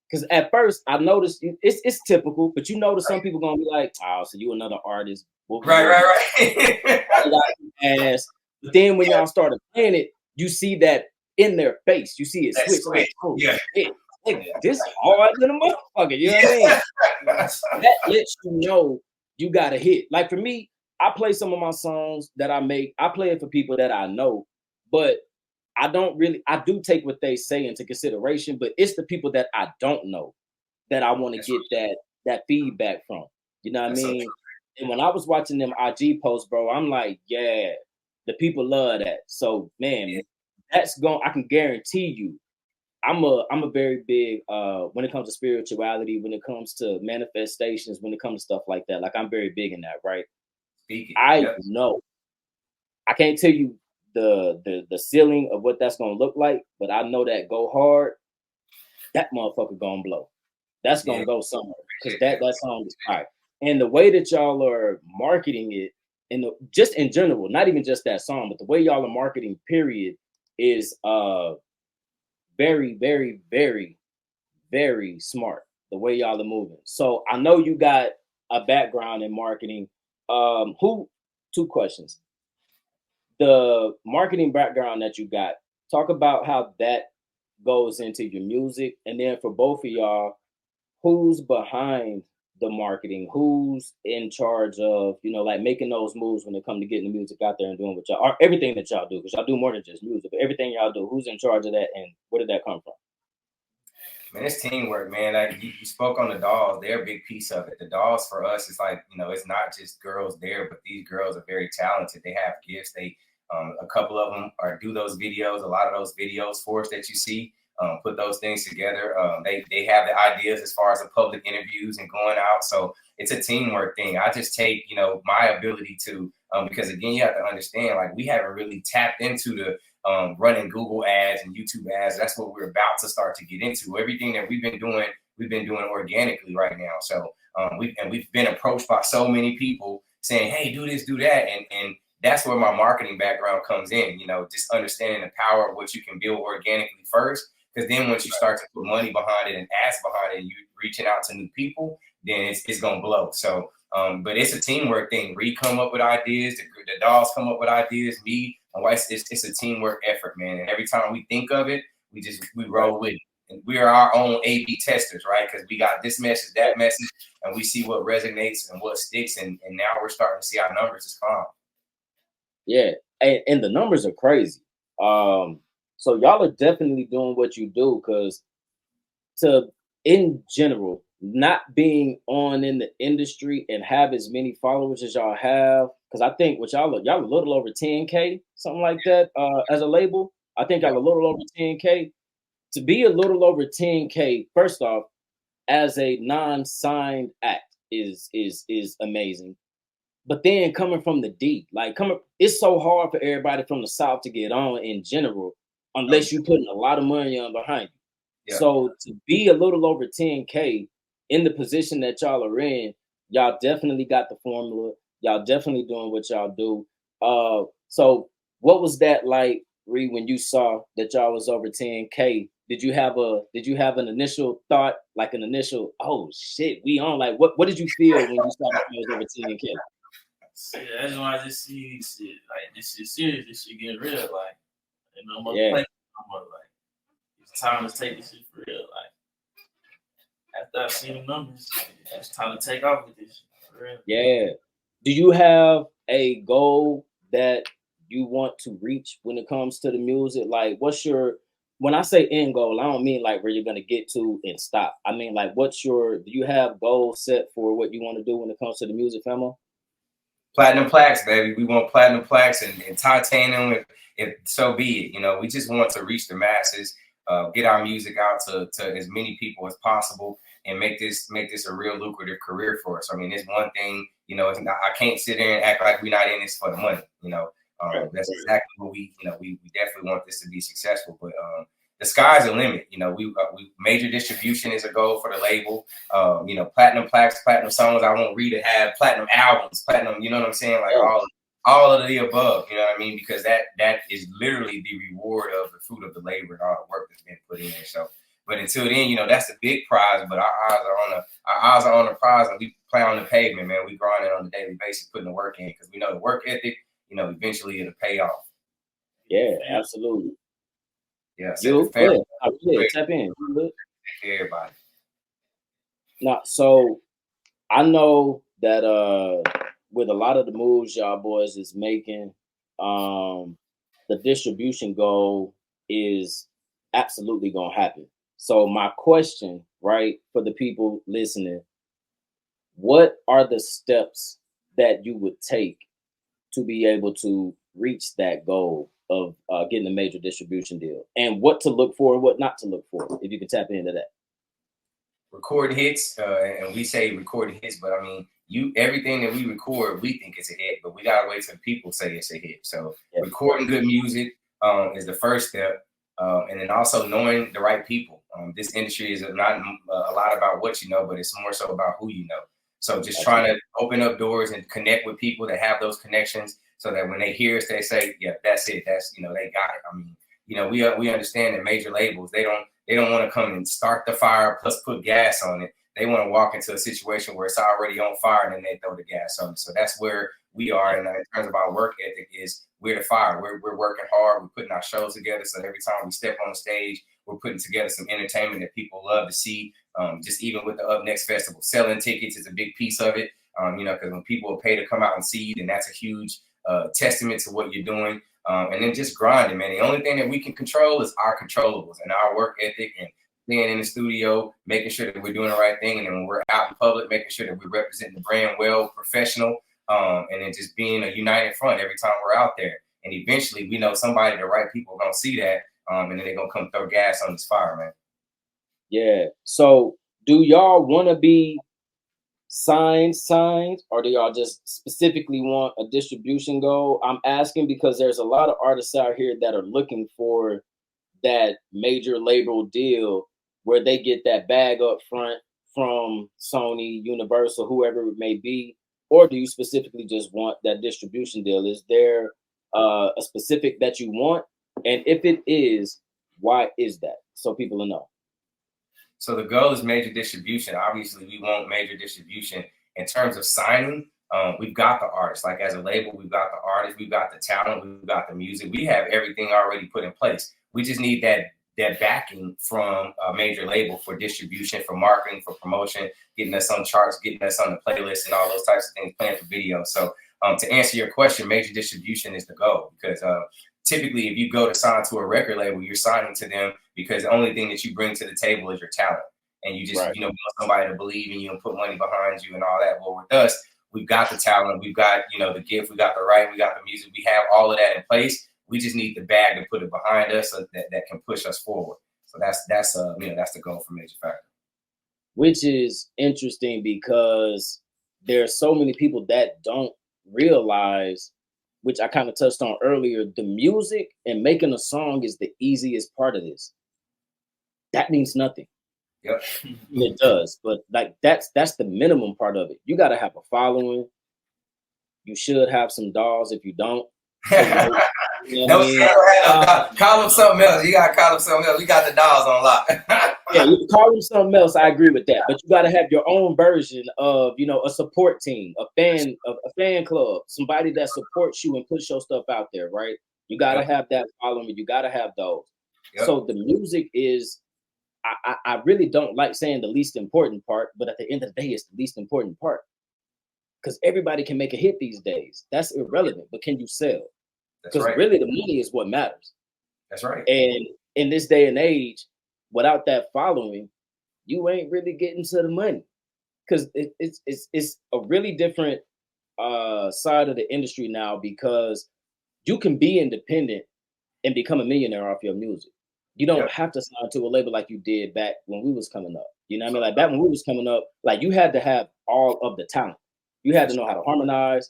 Because at first I noticed it's typical, but you notice some people gonna be like, oh, so you another artist. Right. But then when y'all started playing it, you see that in their face. You see it switch. Like, oh, shit, this hard than a motherfucker. You know what I mean? That lets you know you got a hit. Like for me, I play some of my songs that I make. I play it for people that I know, but I do take what they say into consideration, but it's the people that I don't know that I want to get that feedback from. You know what I mean? And when I was watching them IG posts, bro, I'm like, yeah, the people love that. So man, I can guarantee you, I'm a very big when it comes to spirituality, when it comes to manifestations, when it comes to stuff like that. Like, I'm very big in that, right? I know. I can't tell you the ceiling of what that's gonna look like, but I know that go hard, that motherfucker gonna blow. That's gonna go somewhere, because that song is fire. And the way that y'all are marketing it, and just in general, not even just that song, but the way y'all are marketing, period, is very, very, very, very smart. The way y'all are moving. So I know you got a background in marketing. Two questions. The marketing background that you got, talk about how that goes into your music. And then for both of y'all, who's behind the marketing? Who's in charge of, like, making those moves when it comes to getting the music out there and doing what y'all, or everything that y'all do? Because y'all do more than just music, but everything y'all do, who's in charge of that, and where did that come from? Man, it's teamwork, man. Like you spoke on the dolls, they're a big piece of it. The dolls for us is like, it's not just girls there, but these girls are very talented. They have gifts. They, a couple of them do those videos. A lot of those videos for us that you see, put those things together. They have the ideas as far as the public interviews and going out. So it's a teamwork thing. I just take, my ability to, because again, you have to understand, like, we haven't really tapped into the running Google ads and YouTube ads. That's what we're about to start to get into. Everything that we've been doing organically right now. So we've been approached by so many people saying, hey, do this, do that. And that's where my marketing background comes in, just understanding the power of what you can build organically first. Because then once you start to put money behind it and ads behind it, and you reaching out to new people, then it's going to blow. So, but it's a teamwork thing. Reed come up with ideas, the dolls come up with ideas, me, my wife, it's a teamwork effort, man. And every time we think of it, we roll with it. And we are our own A/B testers, right? Because we got this message, that message, and we see what resonates and what sticks. And now we're starting to see our numbers is calm. Yeah, and the numbers are crazy. So y'all are definitely doing what you do, because in general, not being on in the industry and have as many followers as y'all have, because I think what y'all a little over 10K, something like that, as a label. I think y'all a little over 10K. To be a little over 10K, first off, as a non-signed act is amazing. but then coming from the D, like it's so hard for everybody from the South to get on in general, unless you putting a lot of money on behind you. Yeah. So to be a little over 10K in the position that y'all are in, y'all definitely got the formula. Y'all definitely doing what y'all do. So what was that like, Ree, when you saw that y'all was over 10K? Did you have an initial thought, like an initial, oh shit, we on? Like what did you feel when you saw that you was over 10K? Yeah, that's why I just see shit like this shit serious. This shit getting real. Like, and I'm gonna Yeah. play. I'm gonna like. It's time to take this shit for real. Like after I see the numbers, it's time to take off with this shit for real. Yeah. Do you have a goal that you want to reach when it comes to the music? Like, when I say end goal, I don't mean like where you're gonna get to and stop. I mean like, do you have goals set for what you want to do when it comes to the music, famo? Platinum plaques, baby. We want platinum plaques and titanium, if so be it. You know, we just want to reach the masses, get our music out to as many people as possible, and make this a real lucrative career for us. I mean, it's one thing, you know, I can't sit there and act like we're not in this for the money. You know, that's exactly what we definitely want this to be successful. But the sky's the limit. You know, we major distribution is a goal for the label. You know, platinum plaques, platinum songs. I want Ree to have platinum albums, platinum. You know what I'm saying? Like all of the above. You know what I mean? Because that is literally the reward of the fruit of the labor and all the work that's been put in there. So, but until then, you know, that's the big prize. But our eyes are on the prize, and we play on the pavement, man. We grind it on a daily basis, putting the work in, because we know the work ethic. You know, eventually it'll pay off. Yeah, absolutely. Yeah, so tap in. Everybody. Now, so I know that with a lot of the moves y'all boys is making, the distribution goal is absolutely gonna happen. So my question, right, for the people listening, what are the steps that you would take to be able to reach that goal of getting a major distribution deal, and what to look for and what not to look for, if you can tap into that? Record hits, and we say record hits, but I mean, everything that we record, we think it's a hit, but we gotta wait till people say it's a hit. So recording good music is the first step, and then also knowing the right people. This industry is not a lot about what you know, but it's more so about who you know. So just trying to open up doors and connect with people that have those connections, so that when they hear us, they say, yeah, that's it. That's, you know, they got it. I mean, you know, we understand that major labels, they don't want to come and start the fire plus put gas on it. They want to walk into a situation where it's already on fire and then they throw the gas on it. So that's where we are in terms of our work ethic. Is we're the fire. We're working hard. We're putting our shows together. So every time we step on the stage, we're putting together some entertainment that people love to see. Just even with the Up Next Festival, selling tickets is a big piece of it. You know, because when people will pay to come out and see you, then that's a huge testament to what you're doing. And then just grinding, man. The only thing that we can control is our controllables and our work ethic, and being in the studio, making sure that we're doing the right thing. And then when we're out in public, making sure that we're representing the brand well, professional, and then just being a united front every time we're out there. And eventually we know somebody, the right people, are going to see that, and then they're going to come throw gas on this fire, man. Yeah. So do y'all want to be signed, or do y'all just specifically want a distribution goal? I'm asking because there's a lot of artists out here that are looking for that major label deal where they get that bag up front from Sony, Universal, whoever it may be. Or do you specifically just want that distribution deal? Is there a specific that you want? And if it is, why is that? So people will know. So the goal is major distribution. Obviously, we want major distribution. In terms of signing, we've got the artists. Like, as a label, we've got the artists, we've got the talent, we've got the music. We have everything already put in place. We just need that backing from a major label for distribution, for marketing, for promotion, getting us on charts, getting us on the playlist, and all those types of things, playing for video. So to answer your question, major distribution is the goal, because typically if you go to sign to a record label, you're signing to them because the only thing that you bring to the table is your talent. And you just, you know, want somebody to believe in you and put money behind you and all that. Well, with us, we've got the talent, we've got, you know, the gift, we got the right, we got the music, we have all of that in place. We just need the bag to put it behind us, so that can push us forward. So that's you know, that's the goal for Mayja Fakta. Which is interesting because there's so many people that don't realize, which I kind of touched on earlier, the music and making a song is the easiest part of this. That means nothing. Yep. It does, but like that's the minimum part of it. You got to have a following. You should have some dolls. If you don't, you know call them something else. You gotta call them something else. We got the dolls on lock. Yeah, you can call them something else. I agree with that, but you got to have your own version of, you know, a support team, a fan club, somebody that supports you and puts your stuff out there, right? You got to have that following. You got to have those. Yep. So the music is. I really don't like saying the least important part, but at the end of the day, it's the least important part. Because everybody can make a hit these days. That's irrelevant, but can you sell? Because really the money is what matters. That's right. And in this day and age, without that following, you ain't really getting to the money. Because it's a really different side of the industry now, because you can be independent and become a millionaire off your music. You don't have to sign to a label like you did back when we was coming up. You know what I mean? Like back when we was coming up, like you had to have all of the talent. You had to know how to harmonize.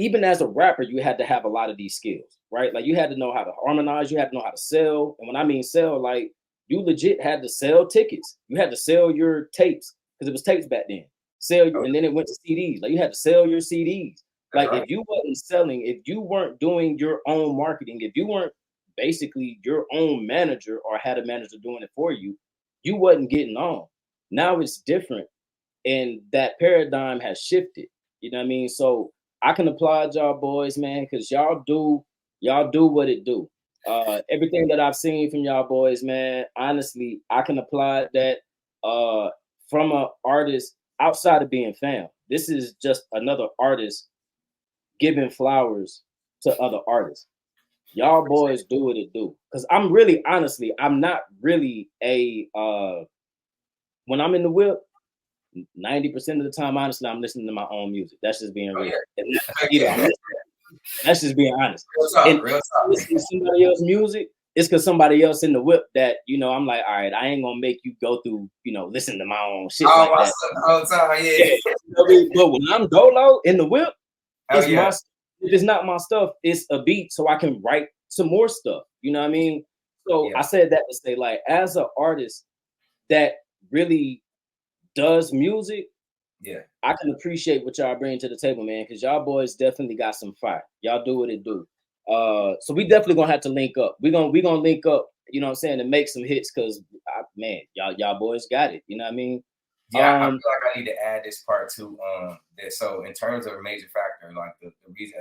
Even as a rapper, you had to have a lot of these skills, right? Like you had to know how to harmonize. You had to know how to sell. And when I mean sell, like you legit had to sell tickets. You had to sell your tapes, because it was tapes back then. And then it went to CDs. Like you had to sell your CDs. Like if you wasn't selling, if you weren't doing your own marketing, if you weren't basically your own manager or had a manager doing it for you, you wasn't getting on. Now it's different, and that paradigm has shifted. You know what I mean? So I can applaud y'all boys, man, because y'all do what it do. Everything that I've seen from y'all boys, man, honestly, I can applaud that from an artist outside of being fam. This is just another artist giving flowers to other artists. Y'all boys do what it do. Because I'm really, honestly, I'm not really a, when I'm in the whip, 90% of the time, honestly, I'm listening to my own music. That's just being real. That's just being honest. And listening to somebody else's music, it's because somebody else in the whip that, you know, I'm like, all right, I ain't going to make you go through, you know, listen to my own shit like that. All the time, yeah. But when I'm dolo in the whip, it's my stuff. If it's not my stuff, it's a beat so I can write some more stuff. You know what I mean? So I said that to say, like, as an artist that really does music, I can appreciate what y'all bring to the table, man, because y'all boys definitely got some fire. Y'all do what it do. So we definitely gonna have to link up. We gonna link up, you know what I'm saying, and make some hits, because man, y'all boys got it. You know what I mean? Yeah, I feel like I need to add this part too. So in terms of Mayja Fakta, like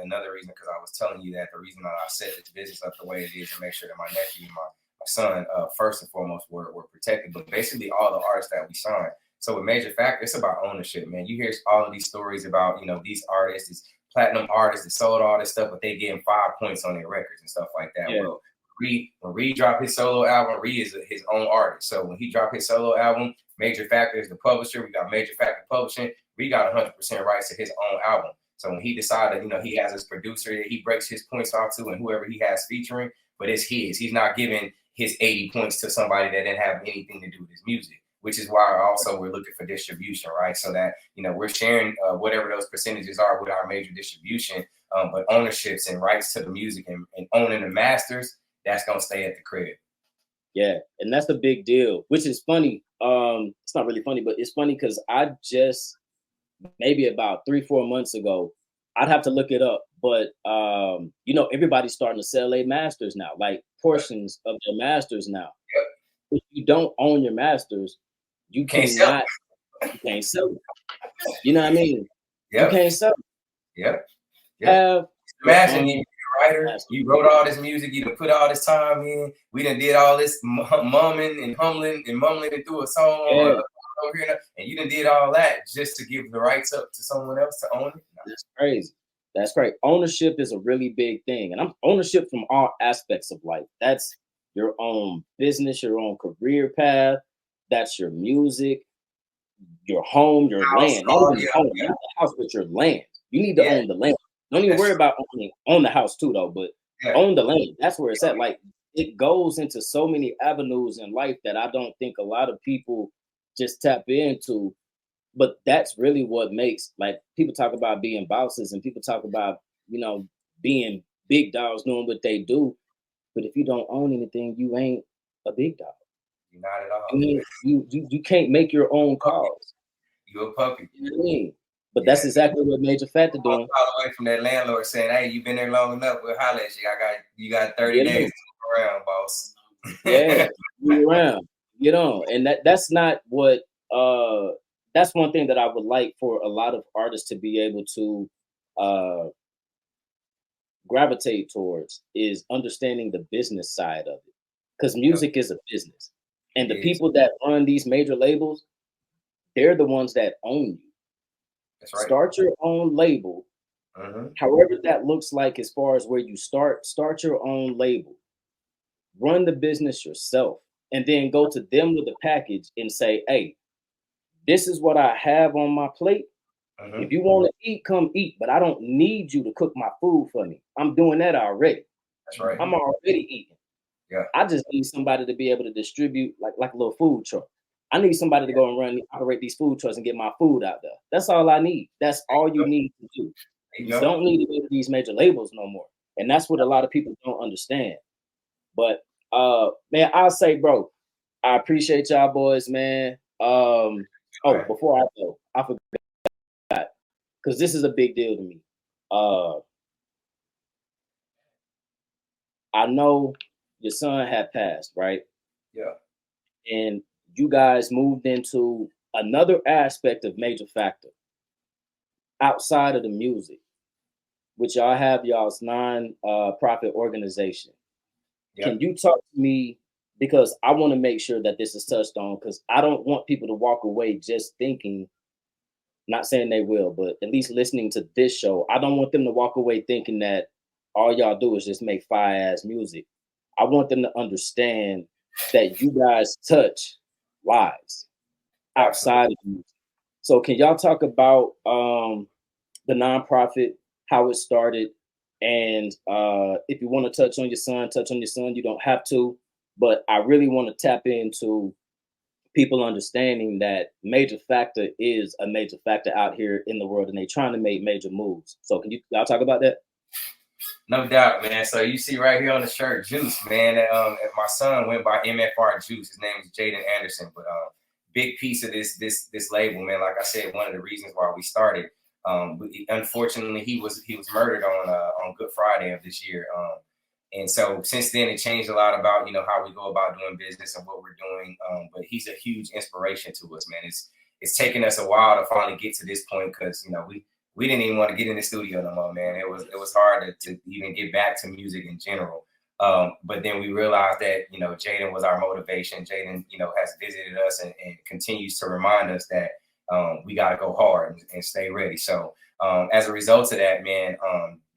another reason, because I was telling you that the reason that I set this business up the way it is to make sure that my nephew and my son, first and foremost, were protected. But basically, all the artists that we signed. So with Mayja Fakta, it's about ownership, man. You hear all of these stories about, you know, these artists, these platinum artists that sold all this stuff, but they getting 5 points on their records and stuff like that. Yeah. Well, when Reed dropped his solo album, Reed is his own artist. So when he dropped his solo album, Mayja Fakta is the publisher. We got Mayja Fakta Publishing. We got 100% rights to his own album. So when he decided, you know, he has his producer that he breaks his points off to, and whoever he has featuring, but it's his. He's not giving his 80 points to somebody that didn't have anything to do with his music, which is why also we're looking for distribution, right? So that, you know, we're sharing whatever those percentages are with our major distribution, but ownerships and rights to the music and owning the masters, that's going to stay at the crib. Yeah, and that's the big deal, which is funny. It's not really funny, but it's funny because I just, maybe about 3-4 months ago, I'd have to look it up, but you know, everybody's starting to sell their masters now, like portions of their masters now. Yep. If you don't own your masters, you can't sell it. You know what I mean? Yep. You can't sell it. Yep. Imagine you writer, you wrote all this music, you done put all this time in, we done did all this mumbling and mumbling through a song over here, and you done did all that just to give the rights up to someone else to own it. No. That's crazy. That's great. Ownership is a really big thing, and I'm ownership from all aspects of life. That's your own business, your own career path. That's your music, your home, your land. Not even the house, but your land. You need to own the land. Don't even worry about own the house too, though, but own the land. That's where it's at. Like, it goes into so many avenues in life that I don't think a lot of people just tap into. But that's really what makes, like, people talk about being bosses and people talk about, being big dogs doing what they do. But if you don't own anything, you ain't a big dog. Not at all. You can't make your own calls. You a puppy. You know what I mean? But that's exactly what Mayja Fakta doing. All the way from that landlord saying, "Hey, you've been there long enough. We'll holler at you. You got 30 days to move around, boss." Yeah, move around, get on. And that's not what that's one thing that I would like for a lot of artists to be able to gravitate towards, is understanding the business side of it. Because music is a business. And the people that run these major labels, they're the ones that own you. That's right. Start your own label. However that looks like, as far as where you start your own label. Run the business yourself, and then go to them with a package and say, "Hey, this is what I have on my plate. If you want to eat, come eat, but I don't need you to cook my food for me. I'm doing that already. That's right. I'm already eating. Yeah. I just need somebody to be able to distribute, like a little food truck. I need somebody to go and operate these food trucks and get my food out there. That's all I need. That's all you need to do. You don't need to go to these major labels no more. And that's what a lot of people don't understand. But man, I'll say, bro, I appreciate y'all boys, man. Before I go, I forgot, because this is a big deal to me. I know your son had passed, right? Yeah. And you guys moved into another aspect of Mayja Fakta outside of the music, which y'all have y'all's non-profit organization. Yep. Can you talk to me, because I want to make sure that this is touched on, because I don't want people to walk away just thinking, not saying they will, but at least listening to this show, I don't want them to walk away thinking that all y'all do is just make fire-ass music. I want them to understand that you guys touch lives outside of music. So can y'all talk about the nonprofit, how it started? And if you want to touch on your son, you don't have to. But I really want to tap into people understanding that Mayja Fakta is a major factor out here in the world, and they're trying to make major moves. So can y'all talk about that? No doubt, man. So you see right here on the shirt, Juice, man. My son went by MFRJByRD. His name is Jayden Anderson. But big piece of this label, man. Like I said, one of the reasons why we started. Unfortunately, he was murdered on Good Friday of this year. And so since then, it changed a lot about, how we go about doing business and what we're doing. But he's a huge inspiration to us, man. It's taken us a while to finally get to this point, because, we didn't even want to get in the studio no more, man. It was hard to even get back to music in general. But then we realized that, Jayden was our motivation. Jayden, has visited us and continues to remind us that we got to go hard and stay ready. So as a result of that, man,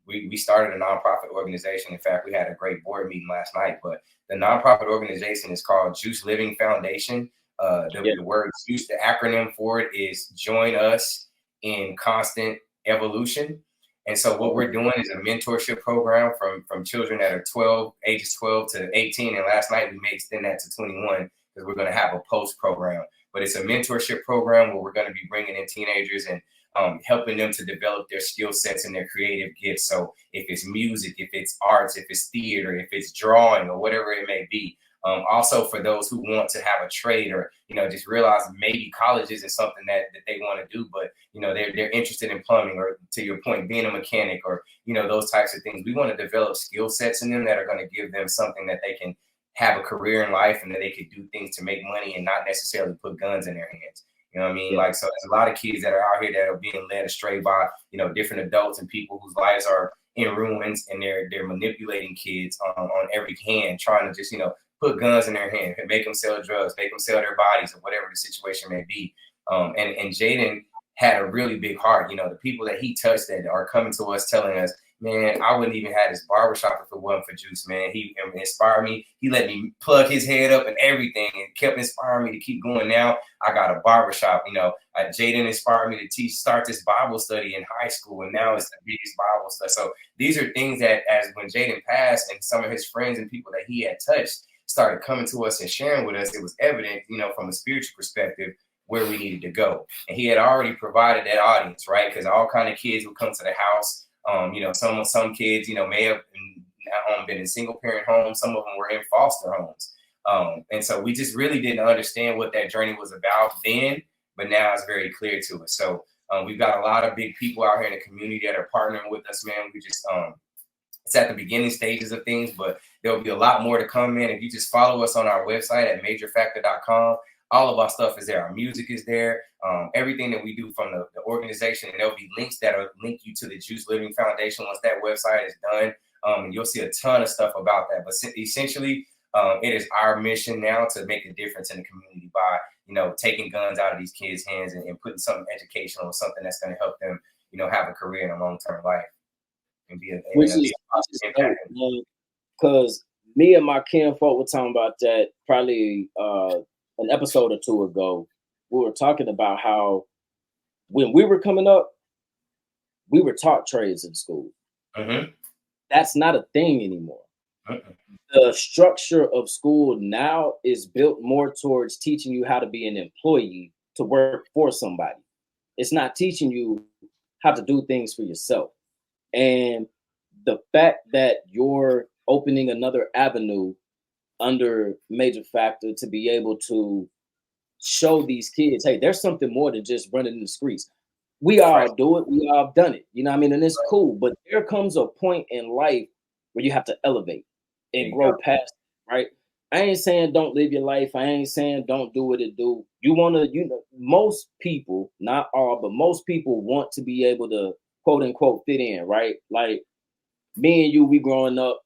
we started a nonprofit organization. In fact, we had a great board meeting last night. But the nonprofit organization is called J.U.I.C.E Living Foundation. The word J.U.I.C E, the acronym for it is Join Us in Constant Evolution. And so what we're doing is a mentorship program from children that are ages 12 to 18. And last night we may extend that to 21, because we're going to have a post program. But it's a mentorship program where we're going to be bringing in teenagers and helping them to develop their skill sets and their creative gifts. So if it's music, if it's arts, if it's theater, if it's drawing, or whatever it may be. Also for those who want to have a trade, or, just realize maybe college isn't something that they want to do, but, they're interested in plumbing, or, to your point, being a mechanic, or, those types of things. We want to develop skill sets in them that are going to give them something that they can have a career in life, and that they could do things to make money and not necessarily put guns in their hands. You know what I mean? Like, so there's a lot of kids that are out here that are being led astray by, different adults and people whose lives are in ruins, and they're manipulating kids on every hand, trying to just, put guns in their hand, make them sell drugs, make them sell their bodies, or whatever the situation may be. And Jayden had a really big heart. The people that he touched that are coming to us telling us, man, I wouldn't even have this barbershop if it wasn't for Juice, man. He inspired me. He let me plug his head up and everything, and kept inspiring me to keep going. Now I got a barbershop. Jayden inspired me to start this Bible study in high school, and now it's the biggest Bible study. So these are things that, as when Jayden passed, and some of his friends and people that he had touched started coming to us and sharing with us, it was evident, from a spiritual perspective, where we needed to go. And he had already provided that audience, right? Because all kind of kids would come to the house. You know, some kids, you know, may have been in single parent homes. Some of them were in foster homes. And so we just really didn't understand what that journey was about then, but now it's very clear to us. So we've got a lot of big people out here in the community that are partnering with us, man. We just, it's at the beginning stages of things, but there'll be a lot more to come in. If you just follow us on our website at MajorFactor.com, all of our stuff is there. Our music is there. Everything that we do from the organization, and there'll be links that will link you to the J.U.I.C.E Living Foundation once that website is done. And you'll see a ton of stuff about that. But essentially, it is our mission now to make a difference in the community by, you know, taking guns out of these kids' hands and putting something educational or something that's going to help them, you know, have a career in a long-term life and be a positive impact. Because me and my kinfolk were talking about that probably an episode or two ago. We were talking about how when we were coming up, we were taught trades in school. Mm-hmm. That's not a thing anymore. Mm-hmm. The structure of school now is built more towards teaching you how to be an employee to work for somebody. It's not teaching you how to do things for yourself. And the fact that you're opening another avenue under Mayja Fakta to be able to show these kids, hey, there's something more than just running in the streets. We all do it. We all done it. You know what I mean? And it's cool. But there comes a point in life where you have to elevate and grow past it, right? I ain't saying don't live your life. I ain't saying don't do what it do. You want to, you know, most people, not all, but most people want to be able to quote unquote fit in, right? Like me and you, we growing up,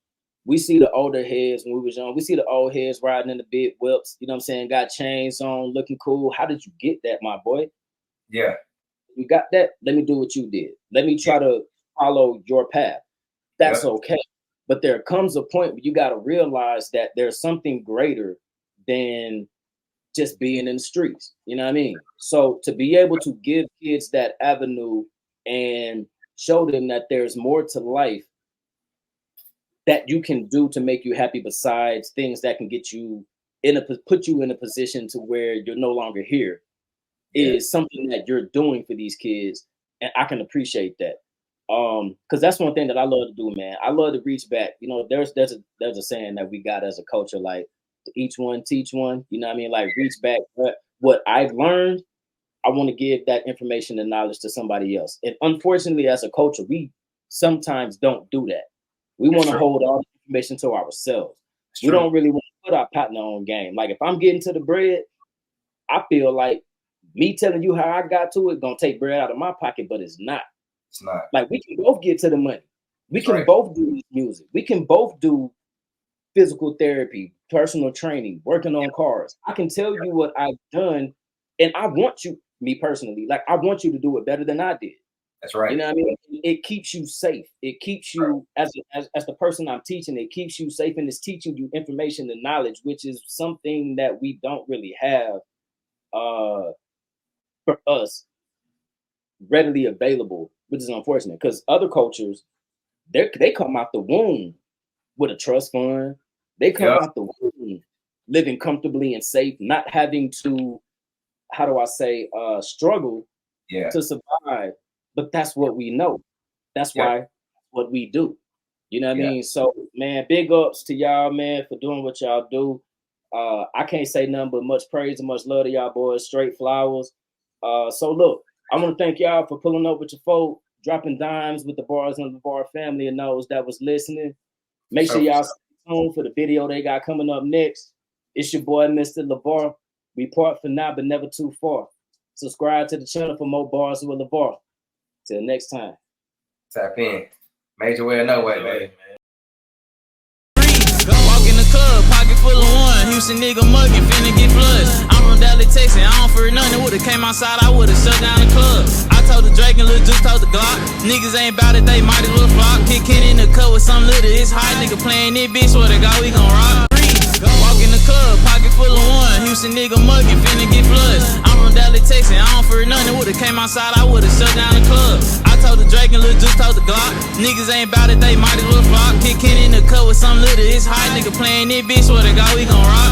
we see the older heads when we was young. We see the old heads riding in the big whips, you know what I'm saying? Got chains on, looking cool. How did you get that, my boy? Yeah. You got that? Let me do what you did. Let me try to follow your path. That's okay. But there comes a point where you got to realize that there's something greater than just being in the streets. You know what I mean? So to be able to give kids that avenue and show them that there's more to life that you can do to make you happy besides things that can get you put you in a position to where you're no longer here is something that you're doing for these kids. And I can appreciate that. Because that's one thing that I love to do, man. I love to reach back. You know, there's a saying that we got as a culture, like to each one, teach one. You know what I mean? Like reach back. What I've learned, I want to give that information and knowledge to somebody else. And unfortunately, as a culture, we sometimes don't do that. We want to hold all the information to ourselves. We don't really want to put our partner on game. Like if I'm getting to the bread, I feel like me telling you how I got to it gonna take bread out of my pocket, but it's not. It's not. Like we can both get to the money. We can both do music. We can both do physical therapy, personal training, working on cars. I can tell you what I've done, and I want you, me personally, like I want you to do it better than I did. That's right. You know what I mean? It keeps you safe. It keeps you as the person I'm teaching. It keeps you safe, and it's teaching you information and knowledge, which is something that we don't really have for us readily available, which is unfortunate because other cultures, they come out the womb with a trust fund. They come out the womb living comfortably and safe, not having to, how do I say, struggle to survive. But that's what we know. That's why what we do. You know what I mean? So, man, big ups to y'all, man, for doing what y'all do. I can't say nothing but much praise and much love to y'all boys. Straight flowers. So, look, I want to thank y'all for pulling up with your folk, dropping dimes with the Barz and LeVar family and those that was listening. Make sure y'all stay tuned for the video they got coming up next. It's your boy, Mr. LeVar. We part for now, but never too far. Subscribe to the channel for more Barz with LeVar. Till next time. Tap in. Major way or no way, baby. Walk in the club, pocket full of one. Houston nigga mugging, finna get flushed. I'm from Dallas, Texas, I don't fear nothing. Would've came outside, I would've shut down the club. I told the Drake and Lil Juice told the Glock. Niggas ain't bout it, they might as well flop. Kickin' in the cut with some little, it's hot. Nigga playing it, bitch, swear to God, we gon' rock. Walk in the club, pocket full of one. Houston nigga mugging, finna get flushed. I'm from Dallas, Texas, I don't fear nothing. Would've came outside, I would've shut down the club. I told the Drake and Lil Juice told the Glock. Niggas ain't bout it, they might as well flop. Kickin' in the cut with some little, it's hot. Nigga playing it, bitch, swear to God, we gon' rock.